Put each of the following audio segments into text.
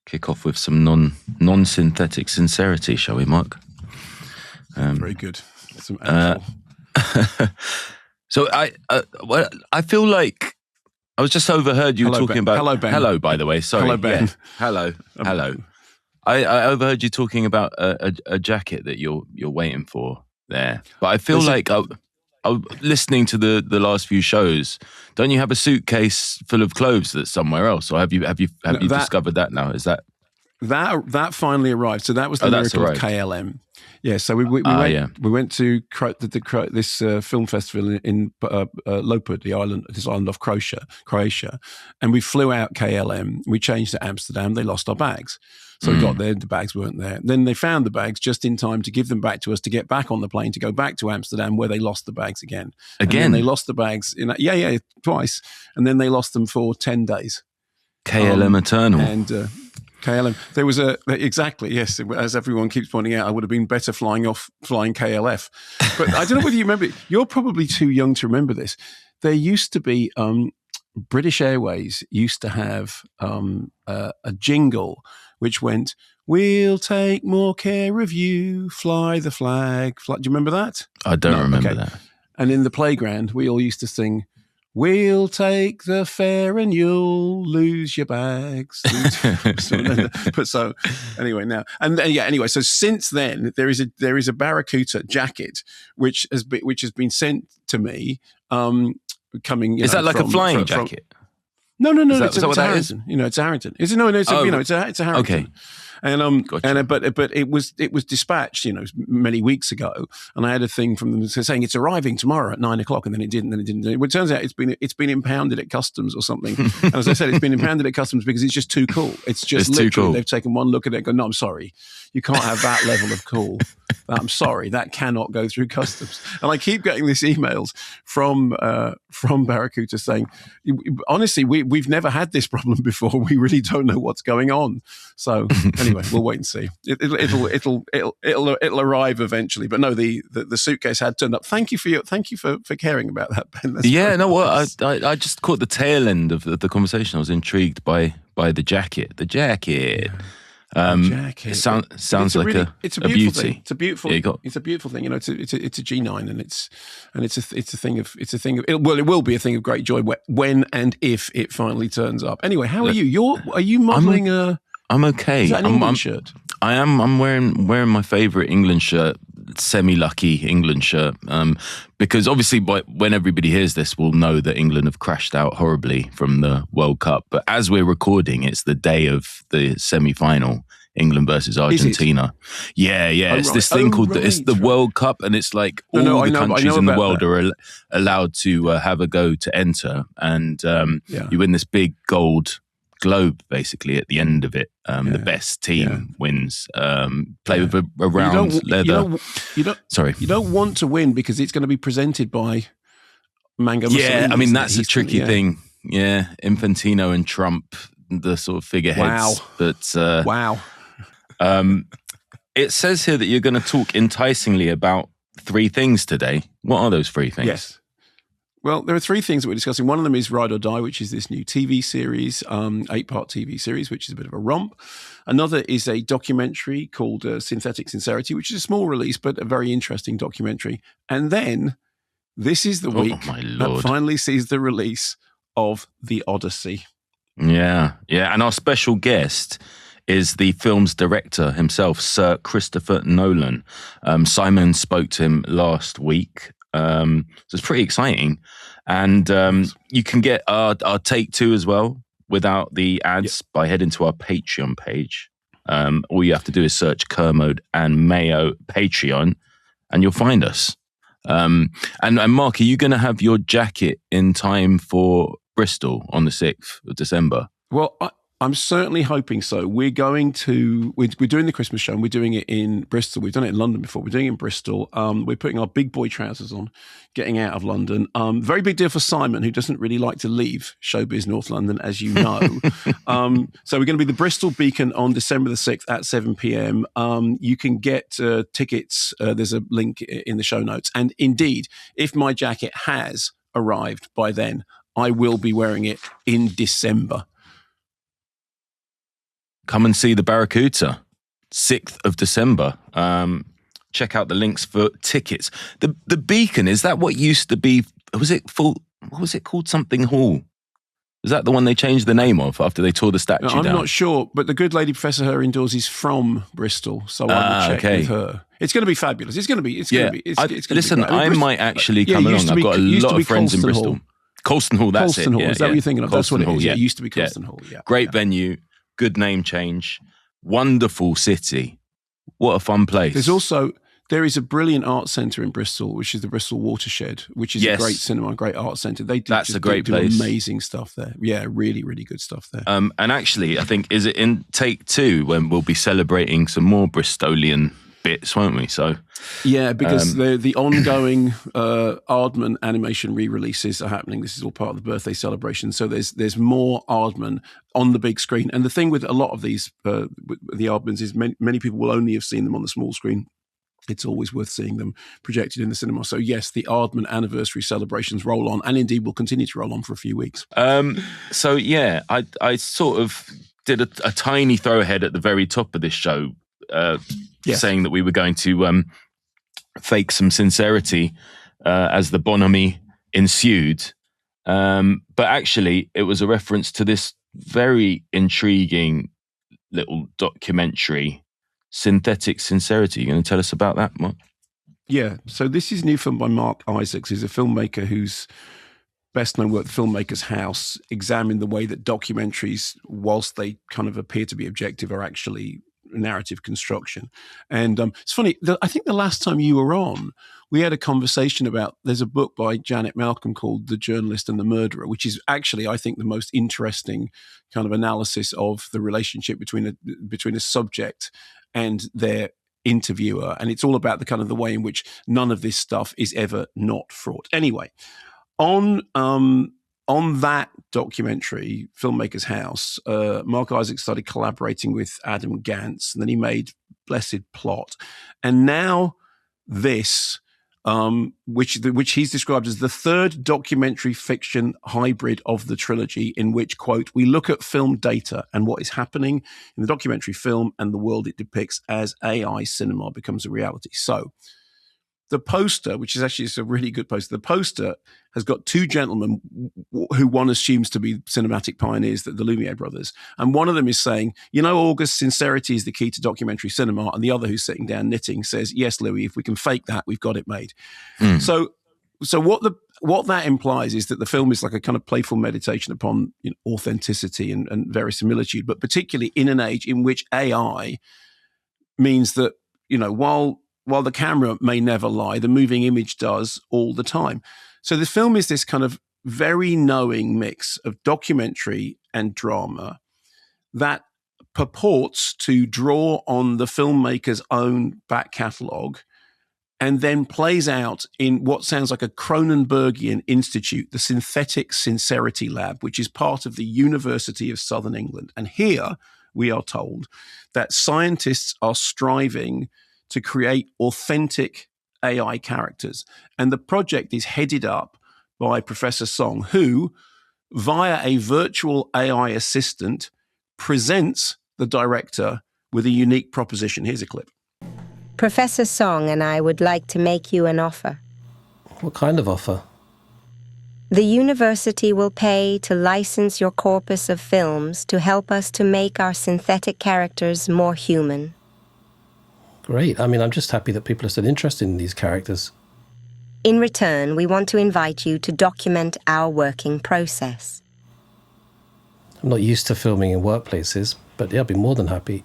kick off with some non-synthetic sincerity, shall we, Mark? Very good. Some actual... So I feel like I was just overheard you talking about... Hello, Ben. Hello, by the way. Sorry. Hello, Ben. Yeah. Hello. I overheard you talking about a jacket that you're waiting for there. But I feel like I listening to the last few shows, don't you have a suitcase full of clothes that's somewhere else? Or have you discovered that now? Is that... That finally arrived. So that was the miracle of KLM. Yeah, so we went to this film festival in Lopud, this island off Croatia, and we flew out KLM. We changed to Amsterdam. They lost our bags, so we got there. The bags weren't there. Then they found the bags just in time to give them back to us to get back on the plane to go back to Amsterdam, where they lost the bags again. And they lost the bags twice, and then they lost them for 10 days. KLM Eternal and. KLM. There was exactly, yes, as everyone keeps pointing out, I would have been better flying KLF. But I don't know whether you remember, you're probably too young to remember this. There used to be, British Airways used to have a jingle which went, "We'll take more care of you, fly the flag." Do you remember that? I don't remember that. And in the playground, we all used to sing, "We'll take the fare and you'll lose your bags." So anyway, now and anyway, so since then there is a Barracuda jacket which has been sent to me. Coming, is that like a flying jacket? No. It's Harrington. It's a Harrington. It's a Harrington. Okay. And gotcha. but it was dispatched, many weeks ago, and I had a thing from them saying it's arriving tomorrow at 9:00, and then it didn't. It turns out it's been impounded at customs or something. And as I said, it's been impounded at customs because it's just too cool. It's just literally too cool. They've taken one look at it and go, "No, I'm sorry, you can't have that level of cool. I'm sorry, that cannot go through customs." And I keep getting these emails from Barracuda saying, "Honestly, we've never had this problem before. We really don't know what's going on." So anyway, we'll wait and see. It'll arrive eventually. But no, the suitcase had turned up. Thank you for caring about that, Ben. I just caught the tail end of the conversation. I was intrigued by the jacket. The jacket. Jacket. It sounds like a beauty thing. It's a beautiful. It's a beautiful thing. It's a G9, and it's a thing of. It will be a thing of great joy when and if it finally turns up. Anyway, how are you? Are you modelling a? I'm okay. Is that an England shirt? I am. I'm wearing my favourite England shirt, semi-lucky England shirt, because obviously when everybody hears this, we'll know that England have crashed out horribly from the World Cup. But as we're recording, it's the day of the semi-final, England versus Argentina. Yeah. It's this thing called it's the World Cup, and it's like all the countries in the world are allowed to have a go to enter, and you win this big gold globe basically at the end of it. The best team wins. Play with a round leather. You don't want to win because it's going to be presented by Mango Mussolini. Yeah, I mean that's a tricky thing. Yeah, Infantino and Trump, the sort of figureheads. Wow. But it says here that you're going to talk enticingly about 3 things today. What are those 3 things? Yes. Well, there are 3 things that we're discussing. One of them is Ride or Die, which is this new TV series, 8-part TV series, which is a bit of a romp. Another is a documentary called Synthetic Sincerity, which is a small release, but a very interesting documentary. And then this is the week that finally sees the release of The Odyssey. Yeah. And our special guest is the film's director himself, Sir Christopher Nolan. Simon spoke to him last week. So it's pretty exciting, and you can get our take 2 as well without the ads by heading to our Patreon page. All you have to do is search Kermode and Mayo Patreon, and you'll find us. And Mark, are you going to have your jacket in time for Bristol on the 6th of December? Well, I'm certainly hoping so. We're doing the Christmas show, and we're doing it in Bristol. We've done it in London before. We're doing it in Bristol. We're putting our big boy trousers on, getting out of London. Very big deal for Simon, who doesn't really like to leave showbiz North London, as you know. So we're going to be the Bristol Beacon on December the 6th at 7 p.m. You can get tickets. There's a link in the show notes. And indeed, if my jacket has arrived by then, I will be wearing it in December. come and see the Barracuda, 6th of December. Check out the links for tickets. The Beacon, is that what used to be? Was it full? What was it called? Something Hall. Is that the one they changed the name of after they tore the statue down? I'm not sure, but the good lady Professor Her indoors is from Bristol, so I will check with her. It's going to be fabulous. It's going to be. Listen, I might actually come along. I've got a lot of friends in Bristol. Colston Hall, that's Colston it. Hall, is that what you're thinking of? That's what it is. Yeah, it used to be Colston Hall. Yeah, great venue, good name change, wonderful city. What a fun place. There is a brilliant art centre in Bristol, which is the Bristol Watershed, which is a great cinema, great art centre. That's a great place. Amazing stuff there. Yeah, really, really good stuff there. And actually, I think, is it in take 2 when we'll be celebrating some more Bristolian bits, won't we? So yeah, because the ongoing Aardman animation re-releases are happening. This is all part of the birthday celebration. So there's more Aardman on the big screen. And the thing with a lot of these, the Aardmans, is many people will only have seen them on the small screen. It's always worth seeing them projected in the cinema. So yes, the Aardman anniversary celebrations roll on, and indeed will continue to roll on for a few weeks. So yeah, I sort of did a tiny throw ahead at the very top of this show, saying that we were going to fake some sincerity as the bonhomie ensued. But actually, it was a reference to this very intriguing little documentary, Synthetic Sincerity. You going to tell us about that, Mark? Yeah, so this is a new film by Mark Isaacs, who's a filmmaker whose best known work, The Filmmaker's House, examined the way that documentaries, whilst they kind of appear to be objective, are actually narrative construction. And it's funny, I think the last time you were on, we had a conversation about, there's a book by Janet Malcolm called The Journalist and the Murderer, which is actually, I think, the most interesting kind of analysis of the relationship between a subject and their interviewer. And it's all about the kind of the way in which none of this stuff is ever not fraught. Anyway, on that documentary, Filmmaker's House, Mark Isaacs started collaborating with Adam Gantz, and then he made Blessed Plot. And now this, which he's described as the third documentary fiction hybrid of the trilogy, in which, quote, we look at film data and what is happening in the documentary film and the world it depicts as AI cinema becomes a reality. So the poster, which is actually a really good poster, the poster has got two gentlemen who one assumes to be cinematic pioneers, the Lumiere brothers. And one of them is saying, you know, August, sincerity is the key to documentary cinema. And the other, who's sitting down knitting, says, yes, Louis, if we can fake that, we've got it made. So what that implies is that the film is like a kind of playful meditation upon, you know, authenticity and verisimilitude, but particularly in an age in which AI means that, you know, while the camera may never lie, the moving image does all the time. So the film is this kind of very knowing mix of documentary and drama that purports to draw on the filmmaker's own back catalogue and then plays out in what sounds like a Cronenbergian institute, the Synthetic Sincerity Lab, which is part of the University of Southern England. And here we are told that scientists are striving to create authentic AI characters. And the project is headed up by Professor Song, who, via a virtual AI assistant, presents the director with a unique proposition. Here's a clip. Professor Song and I would like to make you an offer. What kind of offer? The university will pay to license your corpus of films to help us to make our synthetic characters more human. Great. I mean, I'm just happy that people are still interested in these characters. In return, we want to invite you to document our working process. I'm not used to filming in workplaces, but yeah, I'd be more than happy.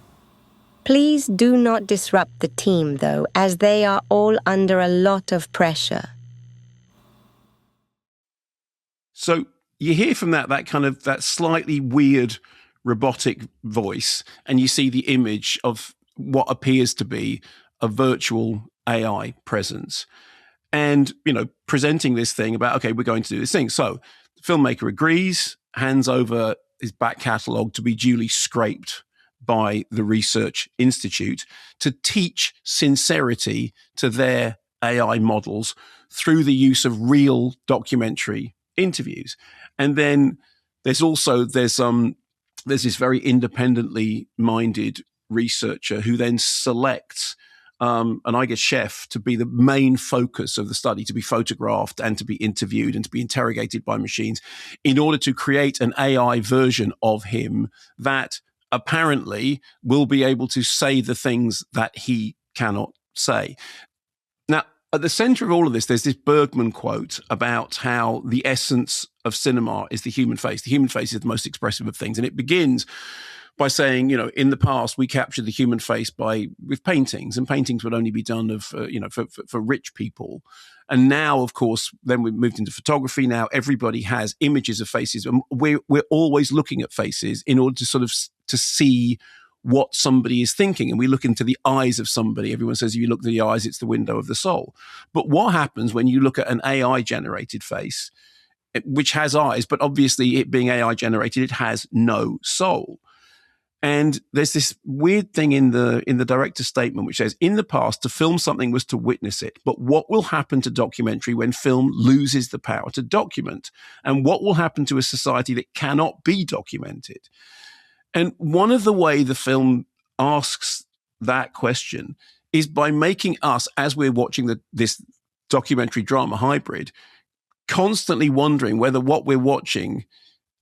Please do not disrupt the team, though, as they are all under a lot of pressure. So you hear from that kind of, that slightly weird robotic voice, and you see the image of what appears to be a virtual AI presence. And, you know, presenting this thing about, okay, we're going to do this thing. So the filmmaker agrees, hands over his back catalogue to be duly scraped by the Research Institute to teach sincerity to their AI models through the use of real documentary interviews. And then there's there's this very independently minded researcher who then selects an Eiger chef to be the main focus of the study, to be photographed and to be interviewed and to be interrogated by machines in order to create an AI version of him that apparently will be able to say the things that he cannot say. Now, at the center of all of this, there's this Bergman quote about how the essence of cinema is the human face. The human face is the most expressive of things. And it begins by saying, in the past, we captured the human face with paintings, and paintings would only be done of, for rich people. And now, of course, then we moved into photography. Now everybody has images of faces. And we're always looking at faces in order to sort of to see what somebody is thinking. And we look into the eyes of somebody. Everyone says if you look at the eyes, it's the window of the soul. But what happens when you look at an AI-generated face, which has eyes, but obviously it being AI-generated, it has no soul? And there's this weird thing in the director's statement which says, in the past, to film something was to witness it. But what will happen to documentary when film loses the power to document? And what will happen to a society that cannot be documented? And one of the way the film asks that question is by making us, as we're watching this documentary drama hybrid, constantly wondering whether what we're watching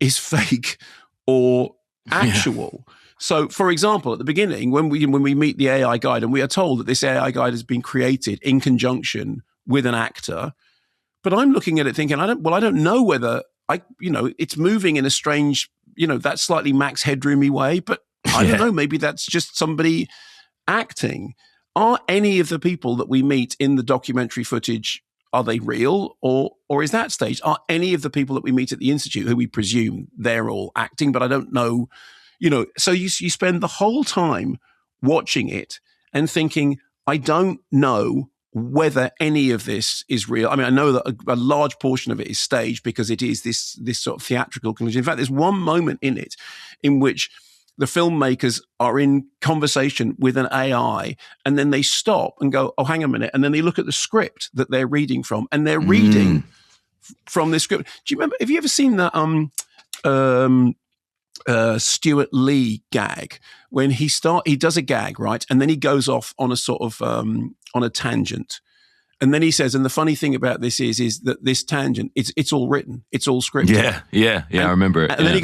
is fake or actual. Yeah. So, for example, at the beginning, when we meet the AI guide, and we are told that this AI guide has been created in conjunction with an actor, but I'm looking at it thinking, I don't know whether it's moving in a strange, that slightly Max Headroomy way, but I don't know, maybe that's just somebody acting. Are any of the people that we meet in the documentary footage, are they real, or is that staged? Are any of the people that we meet at the Institute, who we presume they're all acting, but I don't know, so you spend the whole time watching it and thinking, I don't know whether any of this is real. I mean, I know that a large portion of it is staged because it is this sort of theatrical conclusion. In fact, there's one moment in it in which the filmmakers are in conversation with an AI, and then they stop and go, oh, hang a minute. And then they look at the script that they're reading from, and they're reading from this script. Do you remember, have you ever seen that Stuart Lee gag when he does a gag, right? And then he goes off on a sort of, on a tangent. And then he says, and the funny thing about this is that this tangent, it's all written. It's all scripted. Yeah. I remember it. And then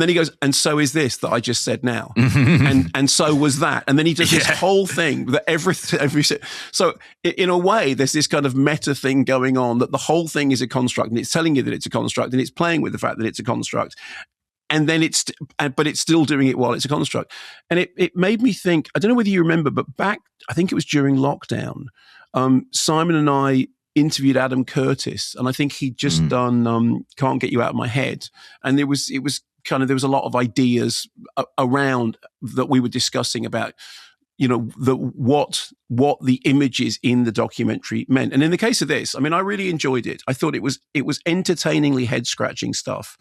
he goes, and so is this that I just said now. and so was that. And then he does this whole thing that every so in a way, there's this kind of meta thing going on that the whole thing is a construct, and it's telling you that it's a construct, and it's playing with the fact that it's a construct. And then but it's still doing it while it's a construct. And it made me think, I don't know whether you remember, but back, I think it was during lockdown, Simon and I interviewed Adam Curtis, and I think he'd just done Can't Get You Out of My Head. And there was a lot of ideas around that we were discussing about, what the images in the documentary meant. And in the case of this, I mean, I really enjoyed it. I thought it was entertainingly head-scratching stuff.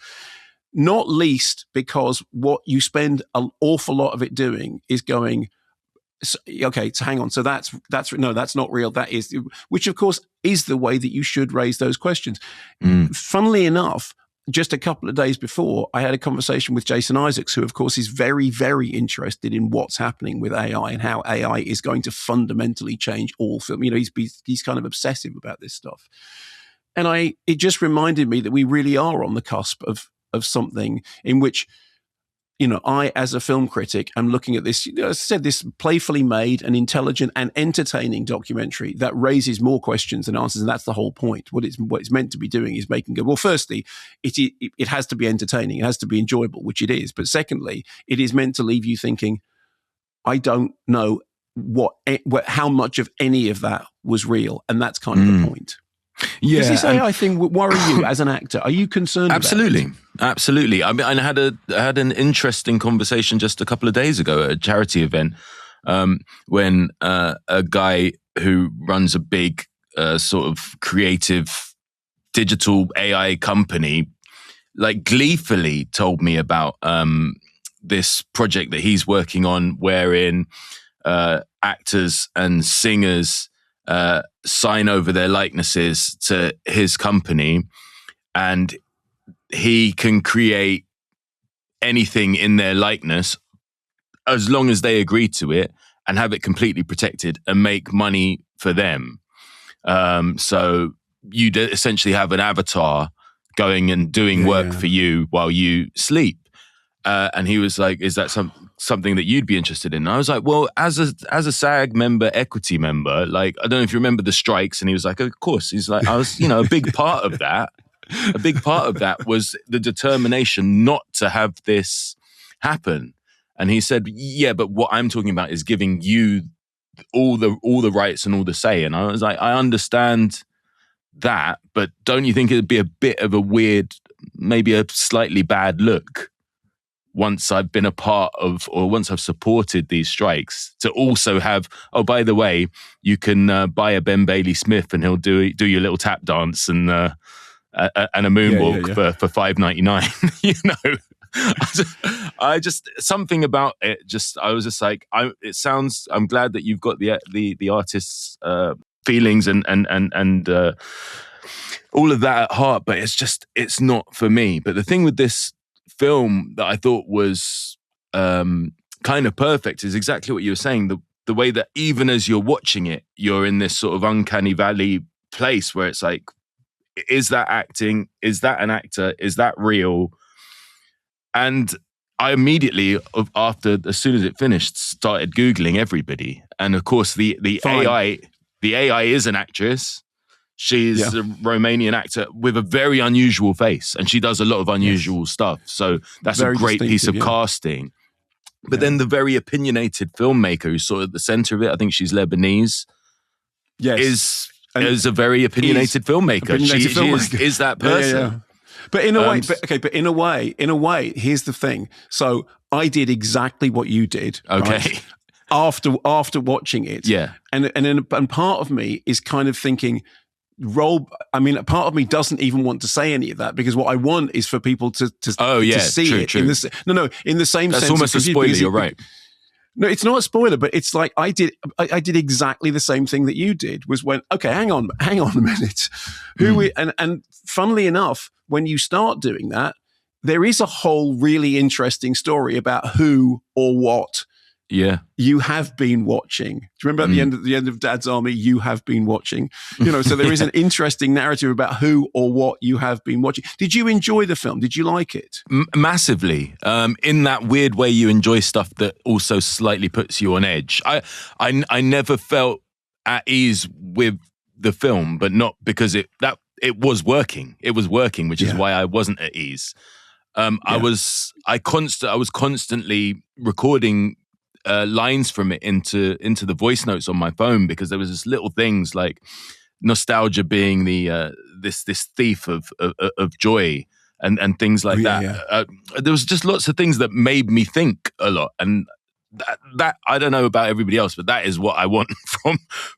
Not least because what you spend an awful lot of it doing is going, okay, so hang on. So that's not real. That is, which of course is the way that you should raise those questions. Funnily enough, just a couple of days before, I had a conversation with Jason Isaacs, who of course is very, very interested in what's happening with AI and how AI is going to fundamentally change all film. He's kind of obsessive about this stuff. And it just reminded me that we really are on the cusp of something in which, I, as a film critic, am looking at this, as I said, this playfully made and intelligent and entertaining documentary that raises more questions than answers. And that's the whole point. What it's meant to be doing is making go, well, firstly, it has to be entertaining. It has to be enjoyable, which it is. But secondly, it is meant to leave you thinking, I don't know how much of any of that was real. And that's kind of the point. Yeah, does this AI thing worry you as an actor? Are you concerned? Absolutely, about it? Absolutely. I mean, I had an interesting conversation just a couple of days ago at a charity event when a guy who runs a big sort of creative digital AI company, like gleefully told me about this project that he's working on, wherein actors and singers sign over their likenesses to his company, and he can create anything in their likeness as long as they agree to it and have it completely protected and make money for them. So you'd essentially have an avatar going and doing work for you while you sleep. And he was like, is that something that you'd be interested in? And I was like, well, as a SAG member, equity member, like, I don't know if you remember the strikes. And he was like, of course. He's like, I was, a big part of that. A big part of that was the determination not to have this happen. And he said, yeah, but what I'm talking about is giving you all the rights and all the say. And I was like, I understand that, but don't you think it'd be a bit of a weird, maybe a slightly bad look once I've been a part of, or once I've supported these strikes, to also have, oh, by the way, you can buy a Ben Bailey Smith and he'll do your little tap dance and a moonwalk for $5.99, I just something about it. I was just like, I'm glad that you've got the artist's feelings and all of that at heart, but it's not for me. But the thing with this film that I thought was kind of perfect is exactly what you were saying. The way that even as you're watching it, you're in this sort of uncanny valley place where it's like, is that acting? Is that an actor? Is that real? And I immediately, as soon as it finished, started Googling everybody. And of course, the AI is an actress. She's a Romanian actor with a very unusual face, and she does a lot of unusual stuff. So that's very a great piece of casting. But then the very opinionated filmmaker who's sort of at the center of it, I think she's Lebanese, is a very opinionated filmmaker. She is that person. Yeah. But in a way, here's the thing. So I did exactly what you did. Okay. Right? After watching it. Yeah. And part of me is kind of thinking, part of me doesn't even want to say any of that, because what I want is for people to see it. True. In the same sense. That's almost a spoiler, you're right. No, it's not a spoiler, but it's like I did exactly the same thing that you did. Was when, okay, hang on a minute. And funnily enough, when you start doing that, there is a whole really interesting story about who or what you have been watching. Do you remember at the end of Dad's Army, you have been watching? So there is an interesting narrative about who or what you have been watching. Did you enjoy the film? Did you like it? Massively. In that weird way you enjoy stuff that also slightly puts you on edge. I never felt at ease with the film, but not because it was working. It was working, which is why I wasn't at ease. I was constantly recording lines from it into the voice notes on my phone, because there was this little things like nostalgia being the this thief of joy and things like that. Yeah. There was just lots of things that made me think a lot, and that I don't know about everybody else, but that is what I want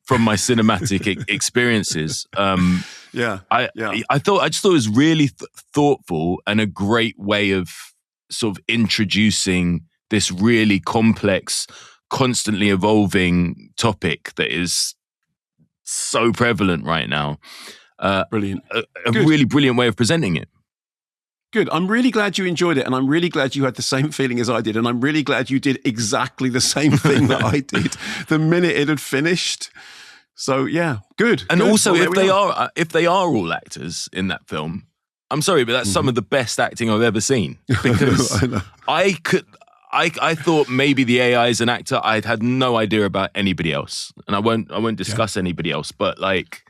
from my cinematic experiences. I just thought it was really thoughtful and a great way of sort of introducing this really complex, constantly evolving topic that is so prevalent right now. Brilliant. A really brilliant way of presenting it. Good. I'm really glad you enjoyed it, and I'm really glad you had the same feeling as I did, and I'm really glad you did exactly the same thing that I did the minute it had finished. So yeah, good. And also, if they are all actors in that film, I'm sorry, but that's some of the best acting I've ever seen. Because I thought maybe the AI is an actor. I had no idea about anybody else, and I won't discuss anybody else. But like,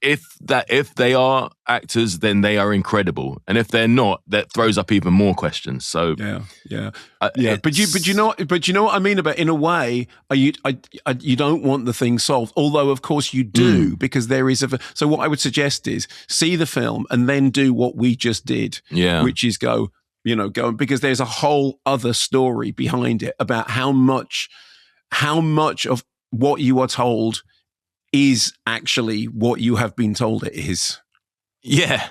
if they are actors, then they are incredible, and if they're not, that throws up even more questions. So But you know what I mean about, in a way, you don't want the thing solved, although of course you do, because there is so what I would suggest is see the film and then do what we just did, which is go, because there's a whole other story behind it about how much of what you are told is actually what you have been told it is. Yeah.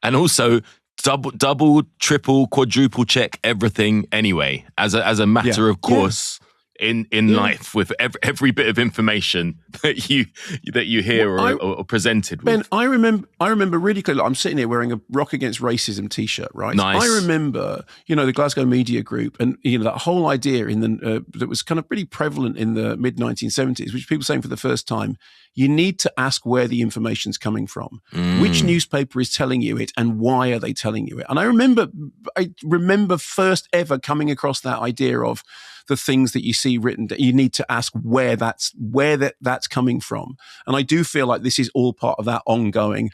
And also double, triple, quadruple check everything anyway, as a matter of course, in life with every bit of information that you hear or presented with. Ben, I remember really clearly. I'm sitting here wearing a Rock Against Racism T-shirt, right? Nice. I remember, the Glasgow Media Group, and that whole idea that was kind of pretty prevalent in the mid 1970s, which people saying for the first time, you need to ask where the information's coming from, which newspaper is telling you it, and why are they telling you it. And I remember first ever coming across that idea of the things that you see written, that you need to ask where that's coming from. And I do feel like this is all part of that ongoing,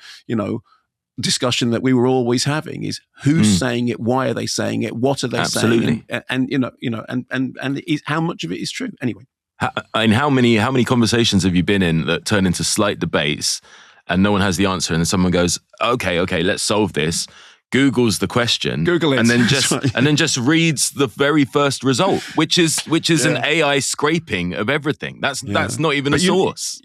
discussion that we were always having, is who's saying it, why are they saying it, what are they saying, and how much of it is true anyway. And how many conversations have you been in that turn into slight debates and no one has the answer, and then someone goes, okay, let's solve this, Googles the question, Google it, and then just reads the very first result, which is an AI scraping of everything. That's not even a source.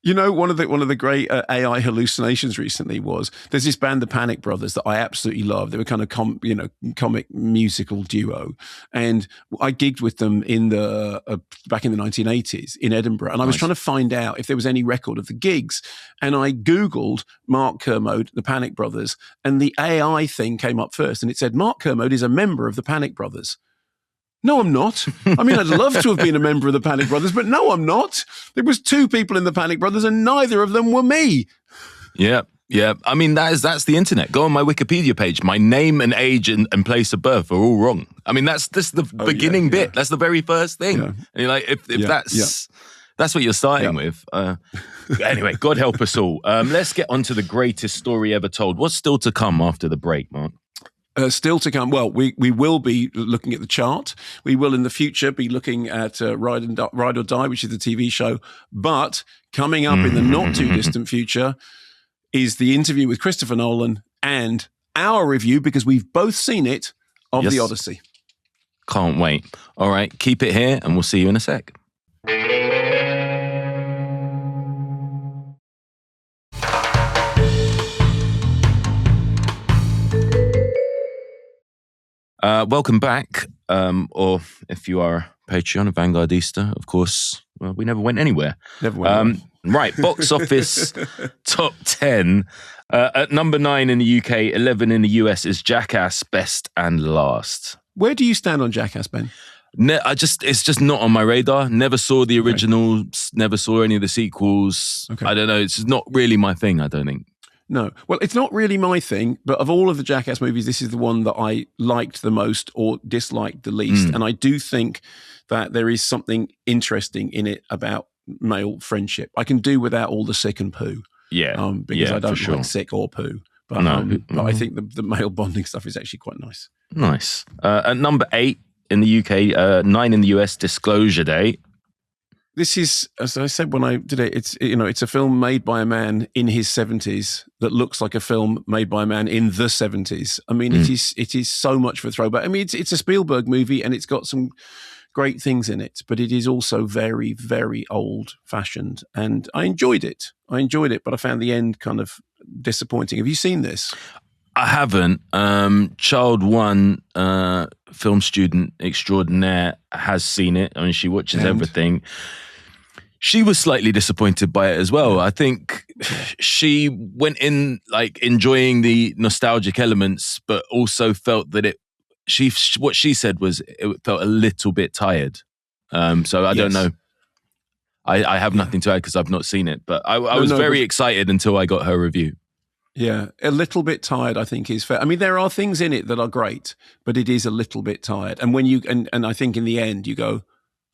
One of the great AI hallucinations recently was, there's this band, the Panic Brothers, that I absolutely love. They were kind of comic musical duo, and I gigged with them in the back in the 1980s in Edinburgh, and I was trying to find out if there was any record of the gigs, and I Googled Mark Kermode, the Panic Brothers, and the AI thing came up first, and it said Mark Kermode is a member of the Panic Brothers. No, I'm not. I mean, I'd love to have been a member of the Panic Brothers, but no, I'm not. There was 2 people in the Panic Brothers, and neither of them were me. Yeah. I mean, that's the internet. Go on my Wikipedia page. My name and age and place of birth are all wrong. I mean, that's the beginning bit. That's the very first thing. Yeah. And you're like, if that's what you're starting with. Anyway, God help us all. Let's get on to the greatest story ever told. What's still to come after the break, Mark? Still to come. Well, we will be looking at the chart. We will in the future be looking at Ride or Die, which is the TV show. But coming up in the not too distant future is the interview with Christopher Nolan and our review, because we've both seen it, of the Odyssey. Can't wait. All right, keep it here and we'll see you in a sec. Welcome back, or if you are a Patreon, a Vanguardista, of course, well, we never went anywhere. Right, box office top 10. At number 9 in the UK, 11 in the US is Jackass, Best and Last. Where do you stand on Jackass, Ben? It's just not on my radar. Never saw the originals, never saw any of the sequels. Okay. I don't know, it's not really my thing, I don't think. No. Well, it's not really my thing, but of all of the Jackass movies, this is the one that I liked the most or disliked the least. And I do think that there is something interesting in it about male friendship. I can do without all the sick and poo. Yeah. Because I don't like sick or poo. But, but I think the male bonding stuff is actually quite nice. Nice. At number 8 in the UK, 9 in the US, Disclosure Day. This is, as I said when I did it, it's a film made by a man in his 70s that looks like a film made by a man in the 70s. I mean, it is so much for a throwback. I mean, it's a Spielberg movie and it's got some great things in it, but it is also very, very old-fashioned. And I enjoyed it, but I found the end kind of disappointing. Have you seen this? I haven't. Child One, film student extraordinaire, has seen it. I mean, she watches everything. She was slightly disappointed by it as well. I think she went in like enjoying the nostalgic elements, but also felt that what she said was it felt a little bit tired. So I don't know. I have nothing to add because I've not seen it, but I was very excited until I got her review. Yeah, a little bit tired, I think, is fair. I mean, there are things in it that are great, but it is a little bit tired. And when you and I think in the end you go,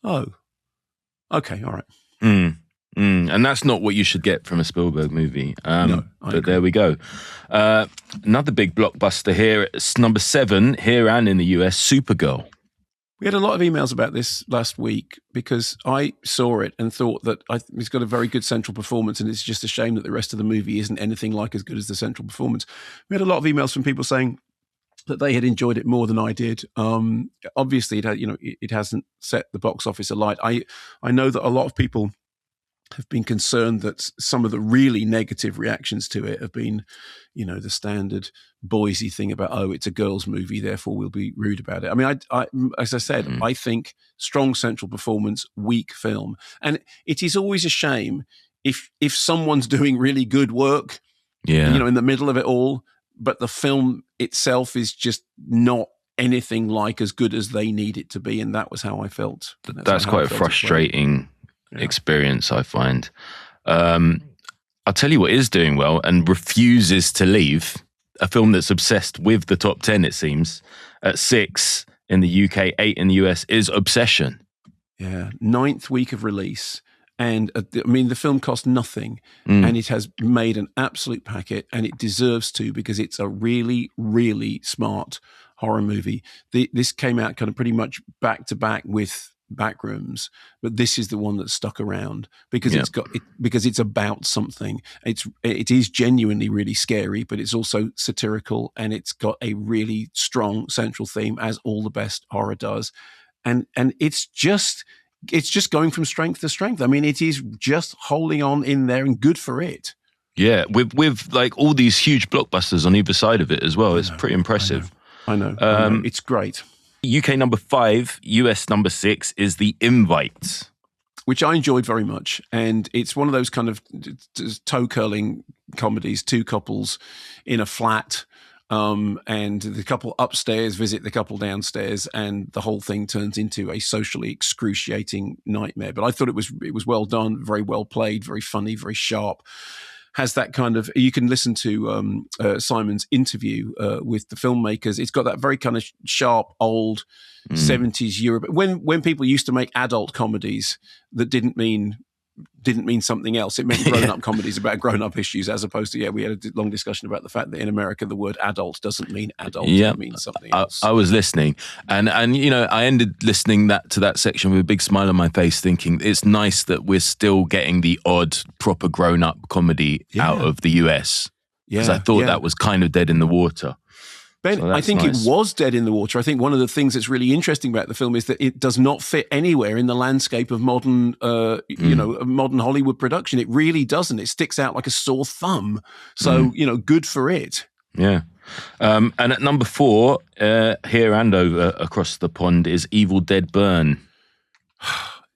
oh, okay, all right. And that's not what you should get from a Spielberg movie. No, but agree. There we go. Another big blockbuster here. It's number 7 here and in the US, Supergirl. We had a lot of emails about this last week because I saw it and thought that it's got a very good central performance, and it's just a shame that the rest of the movie isn't anything like as good as the central performance. We had a lot of emails from people saying that they had enjoyed it more than I did. Obviously, it hasn't set the box office alight. I know that a lot of people have been concerned that some of the really negative reactions to it have been, the standard Boise thing about, it's a girls' movie, therefore we'll be rude about it. I mean, I as I said, I think strong central performance, weak film. And it is always a shame if someone's doing really good work, in the middle of it all, but the film itself is just not anything like as good as they need it to be. And that was how I felt. That's quite a frustrating experience, I find. I'll tell you what is doing well and refuses to leave. A film that's obsessed with the top 10, it seems, at 6 in the UK, 8 in the US, is Obsession. Yeah, 9th week of release. And the film cost nothing, and it has made an absolute packet, and it deserves to, because it's a really, really smart horror movie. This came out kind of pretty much back to back with Backrooms, but this is the one that stuck around because because it's about something. It is genuinely really scary, but it's also satirical, and it's got a really strong central theme, as all the best horror does, and it's just going from strength to strength. I mean, it is just holding on in there, and good for it. Yeah, with like all these huge blockbusters on either side of it as well. It's pretty impressive. I know. It's great. UK number 5, US number 6 is The Invite, which I enjoyed very much. And it's one of those kind of toe-curling comedies, two couples in a flat, and the couple upstairs visit the couple downstairs, and the whole thing turns into a socially excruciating nightmare. But I thought it was well done, very well played, very funny, very sharp. Has that kind of, you can listen to Simon's interview with the filmmakers. It's got that very kind of sharp, old 70s Europe. When people used to make adult comedies that didn't mean something else. It meant grown-up comedies about grown-up issues, as opposed to, we had a long discussion about the fact that in America the word adult doesn't mean adult, it means something else. I was listening, and I ended listening to that section with a big smile on my face, thinking it's nice that we're still getting the odd proper grown-up comedy out of the US, because I thought that was kind of dead in the water. Ben, I think it was dead in the water. I think one of the things that's really interesting about the film is that it does not fit anywhere in the landscape of modern, modern Hollywood production. It really doesn't. It sticks out like a sore thumb. So, good for it. Yeah. And at number 4, here and over across the pond, is Evil Dead Burn.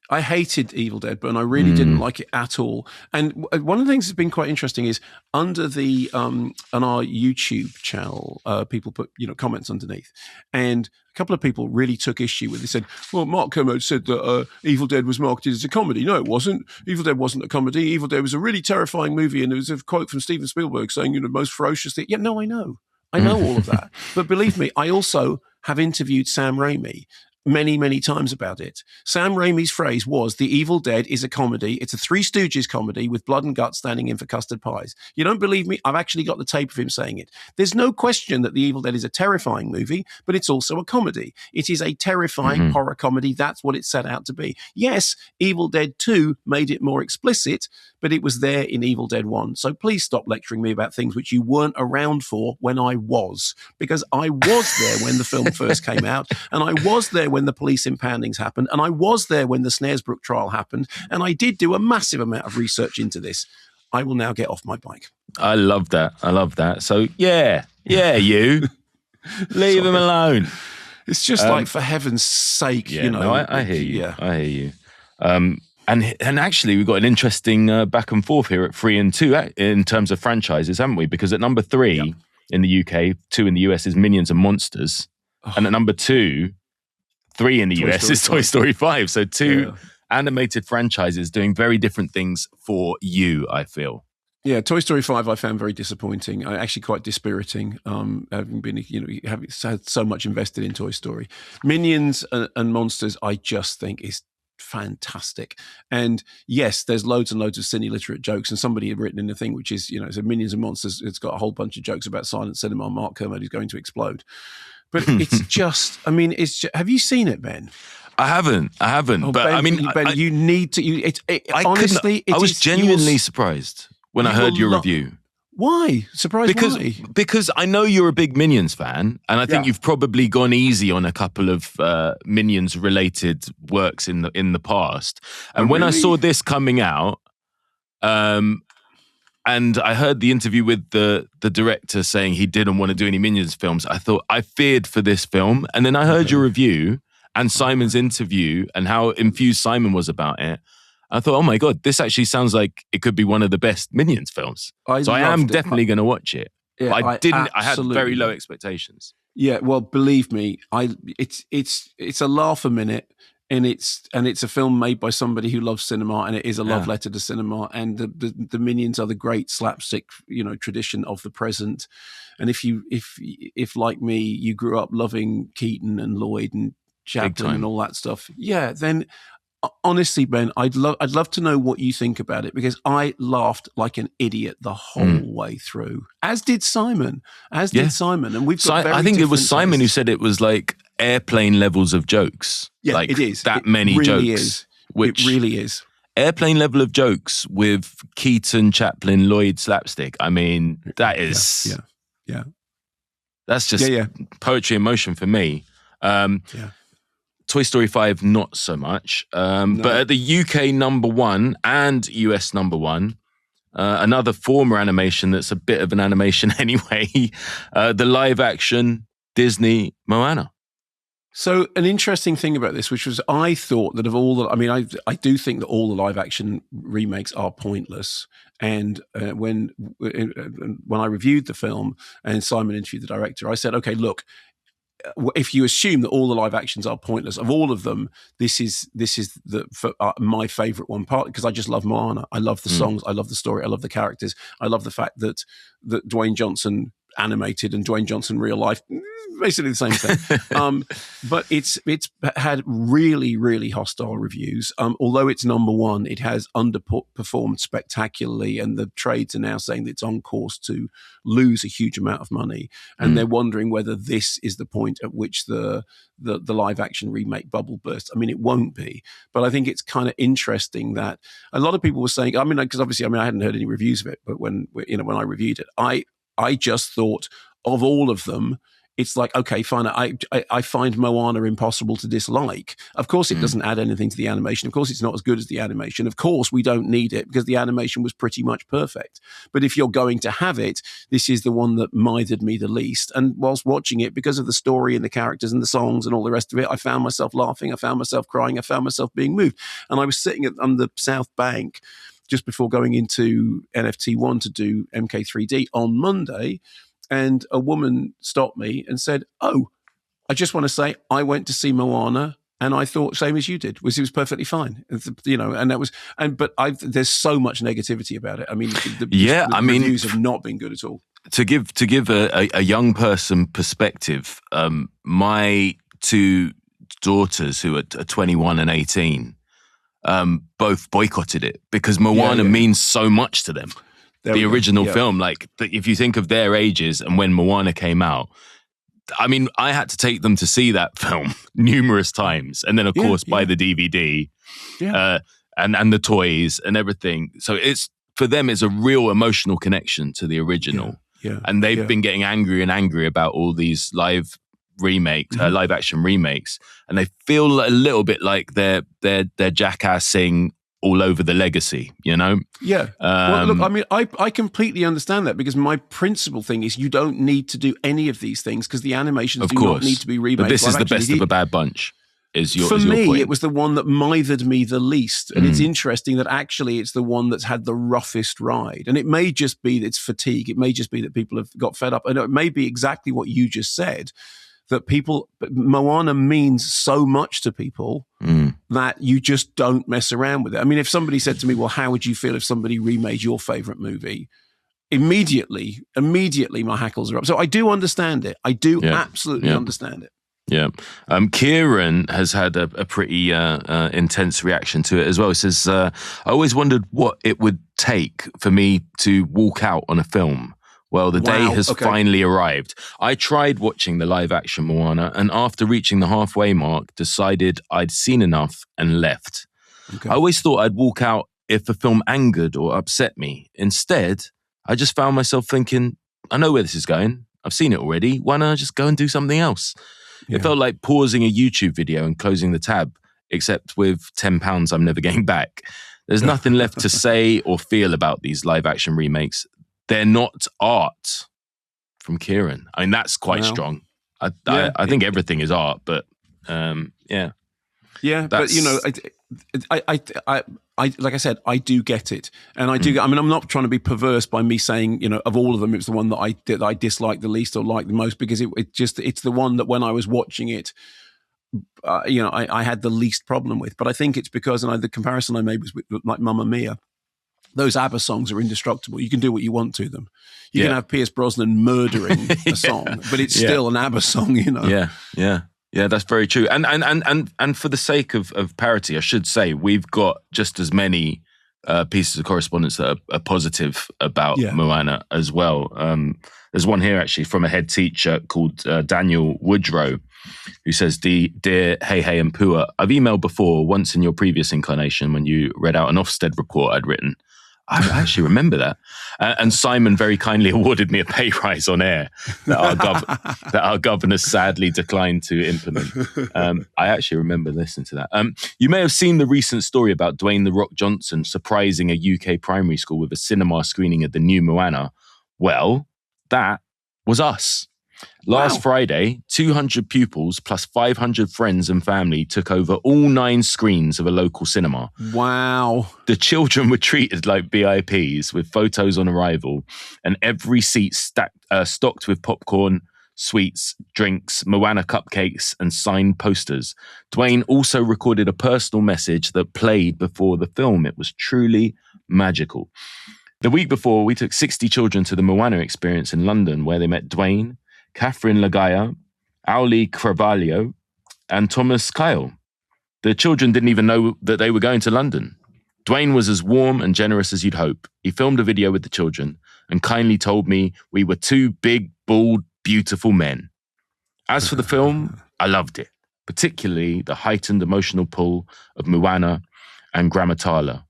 I hated Evil Dead, but I really didn't like it at all. And one of the things that's been quite interesting is under the on our YouTube channel, people put comments underneath, and a couple of people really took issue with it. They said, "Well, Mark Kermode said that Evil Dead was marketed as a comedy. No, it wasn't. Evil Dead wasn't a comedy. Evil Dead was a really terrifying movie." And there was a quote from Steven Spielberg saying, most ferocious thing. Yeah, no, I know all of that. But believe me, I also have interviewed Sam Raimi many, many times about it. Sam Raimi's phrase was, "The Evil Dead is a comedy. It's a Three Stooges comedy with blood and guts standing in for custard pies." You don't believe me? I've actually got the tape of him saying it. There's no question that The Evil Dead is a terrifying movie, but it's also a comedy. It is a terrifying horror comedy. That's what it set out to be. Yes, Evil Dead 2 made it more explicit, but it was there in Evil Dead 1. So please stop lecturing me about things which you weren't around for when I was. Because I was there when the film first came out, and I was there when the police impoundings happened, and I was there when the Snaresbrook trial happened, and I did do a massive amount of research into this. I will now get off my bike. I love that. So, you. Leave him alone. It's just like, for heaven's sake, No, I hear you. Yeah. I hear you. And actually, we've got an interesting back and forth here at 3 and 2 in terms of franchises, haven't we? Because at number 3 in the UK, 2 in the US is Minions and Monsters. And at number 2, 3 in the US is Toy Story 5. So 2 animated franchises doing very different things for you, I feel. Yeah, Toy Story 5 I found very disappointing. Actually quite dispiriting, having been, having had so much invested in Toy Story. Minions and Monsters I just think is fantastic. And yes, there's loads and loads of cine literate jokes, and somebody had written in the thing which is, so Minions and Monsters, it's got a whole bunch of jokes about silent cinema. Mark Kermode is going to explode. But it's just, have you seen it, Ben? I haven't. Oh, but Ben, Ben, you need to. Honestly, I was genuinely surprised when I heard your review. Why? Surprised? Why? Because I know you're a big Minions fan, and I think you've probably gone easy on a couple of Minions related works in the past. And when I saw this coming out, And I heard the interview with the director saying he didn't want to do any Minions films. I feared for this film. And then I heard your review and Simon's interview and how infused Simon was about it. I thought, oh my God, this actually sounds like it could be one of the best Minions films. I am definitely going to watch it. Yeah, I had very low expectations. Yeah, well, believe me, it's a laugh a minute. And it's a film made by somebody who loves cinema, and it is a love letter to cinema. And the Minions are the great slapstick, tradition of the present. And if like me, you grew up loving Keaton and Lloyd and Chaplin and all that stuff, then honestly, Ben, I'd love to know what you think about it, because I laughed like an idiot the whole way through, as did Simon. And we've got I think it was Simon who said it was like airplane levels of jokes. Yeah, like it is. That many really jokes. Is. Which it really is. Airplane level of jokes with Keaton, Chaplin, Lloyd slapstick. I mean, that is... Yeah. That's just poetry in motion for me. Toy Story 5, not so much. No. But at the UK #1 and US #1, another former animation that's a bit of an animation anyway, the live action Disney Moana. So an interesting thing about this, which was I thought that of all the, I do think that all the live action remakes are pointless. And when I reviewed the film and Simon interviewed the director, I said, okay, look, if you assume that all the live actions are pointless, of all of them, this is my favorite one, partly because I just love Moana. I love the songs, I love the story, I love the characters, I love the fact that Dwayne Johnson animated and Dwayne Johnson real life, basically the same thing. But it's had really, really hostile reviews. Although it's #1, it has underperformed spectacularly, and the trades are now saying that it's on course to lose a huge amount of money. And they're wondering whether this is the point at which the live action remake bubble bursts. I mean, it won't be, but I think it's kind of interesting that a lot of people were saying, because obviously, I hadn't heard any reviews of it, but when I reviewed it, I just thought of all of them, it's like, okay, fine. I find Moana impossible to dislike. Of course, it doesn't add anything to the animation. Of course, it's not as good as the animation. Of course, we don't need it because the animation was pretty much perfect. But if you're going to have it, this is the one that mithered me the least. And whilst watching it, because of the story and the characters and the songs and all the rest of it, I found myself laughing. I found myself crying. I found myself being moved. And I was sitting on the South Bank just before going into NFT1 to do MK3D on Monday, and a woman stopped me and said, "Oh, I just want to say I went to see Moana and I thought same as you did, it was perfectly fine." And that was, but there's so much negativity about it. I mean, the reviews have not been good at all. To give a young person perspective, my two daughters who are 21 and 18, both boycotted it because Moana means so much to them. The original film, if you think of their ages and when Moana came out, I mean, I had to take them to see that film numerous times, and then of course buy the DVD, and the toys and everything. So it's for them, it's a real emotional connection to the original. And they've been getting angry and angry about all these live action remakes, and they feel a little bit like they're jackassing all over the legacy, well, look, I mean, I completely understand that, because my principal thing is you don't need to do any of these things because the animations not need to be remade. But this is the best of a bad bunch. For me, it was the one that mithered me the least. And it's interesting that actually it's the one that's had the roughest ride. And it may just be that it's fatigue. It may just be that people have got fed up. And it may be exactly what you just said, that Moana means so much to people that you just don't mess around with it. I mean, if somebody said to me, well, how would you feel if somebody remade your favorite movie? Immediately my hackles are up. So I do understand it. I do absolutely understand it. Yeah. Kieran has had a pretty intense reaction to it as well. He says, I always wondered what it would take for me to walk out on a film. Well, the day has finally arrived. I tried watching the live action Moana, and after reaching the halfway mark, decided I'd seen enough and left. I always thought I'd walk out if a film angered or upset me. Instead, I just found myself thinking, I know where this is going. I've seen it already. Why don't I just go and do something else? It felt like pausing a YouTube video and closing the tab, except with £10 I'm never getting back. There's nothing left to say or feel about these live-action remakes. They're not art. From Kieran. I mean, that's quite strong. I think everything is art, but yeah. Yeah, but I like I said, I do get it, and I do. I mean, I'm not trying to be perverse by me saying, of all of them, it's the one that I dislike the least or like the most, because it's the one that when I was watching it, I had the least problem with. But I think it's because, and the comparison I made was with like Mamma Mia. Those ABBA songs are indestructible. You can do what you want to them. You can have Pierce Brosnan murdering a song, but it's still an ABBA song, Yeah, that's very true. And for the sake of parity, I should say we've got just as many pieces of correspondence that are positive about Moana as well. There's one here actually from a head teacher called Daniel Woodrow, who says, Dear Hey and Pua, I've emailed before, once in your previous incarnation when you read out an Ofsted report I'd written. I actually remember that. And Simon very kindly awarded me a pay rise on air that our governor sadly declined to implement. I actually remember listening to that. You may have seen the recent story about Dwayne "The Rock" Johnson surprising a UK primary school with a cinema screening of the new Moana. Well, that was us. Last Friday, 200 pupils plus 500 friends and family took over all 9 screens of a local cinema. Wow. The children were treated like VIPs with photos on arrival, and every seat stocked with popcorn, sweets, drinks, Moana cupcakes, and signed posters. Dwayne also recorded a personal message that played before the film. It was truly magical. The week before, we took 60 children to the Moana experience in London, where they met Dwayne, Catherine Lagaya, Auli Carvalho, and Thomas Kyle. The children didn't even know that they were going to London. Dwayne was as warm and generous as you'd hope. He filmed a video with the children and kindly told me we were 2 big, bald, beautiful men. As for the film, I loved it, particularly the heightened emotional pull of Moana and Grammatala.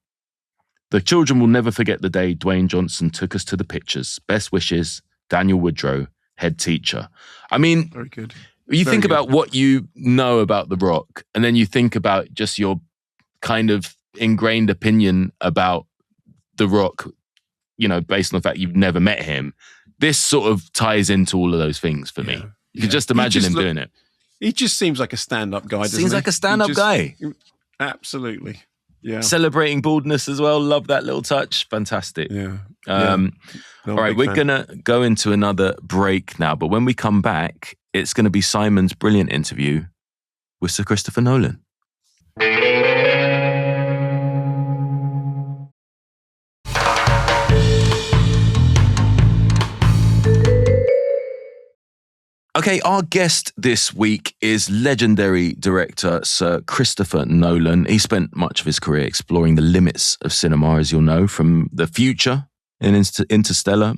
The children will never forget the day Dwayne Johnson took us to the pictures. Best wishes, Daniel Woodrow, head teacher. I mean, very good. You think about what you know about The Rock, and then you think about just your kind of ingrained opinion about The Rock, based on the fact you've never met him. This sort of ties into all of those things for me. You can just imagine him doing it. He just seems like a stand-up guy, doesn't he? Seems like a stand-up guy. Absolutely. Yeah. Celebrating baldness as well. Love that little touch. Fantastic. Yeah. All right, we're going to go into another break now. But when we come back, it's going to be Simon's brilliant interview with Sir Christopher Nolan. Okay, our guest this week is legendary director Sir Christopher Nolan. He spent much of his career exploring the limits of cinema, as you'll know, from the future in Interstellar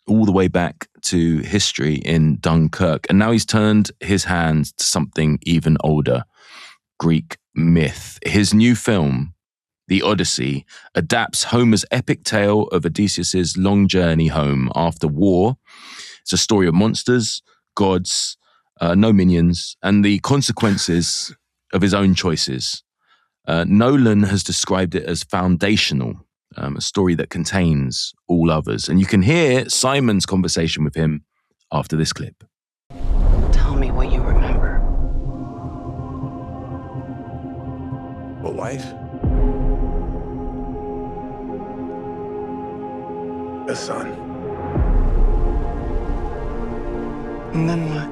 all the way back to history in Dunkirk. And now he's turned his hand to something even older, Greek myth. His new film, The Odyssey, adapts Homer's epic tale of Odysseus' long journey home after war. It's a story of monsters, gods, no minions, and the consequences of his own choices. Nolan has described it as foundational, a story that contains all others. And you can hear Simon's conversation with him after this clip. Tell me what you remember. A wife? A son. And then what?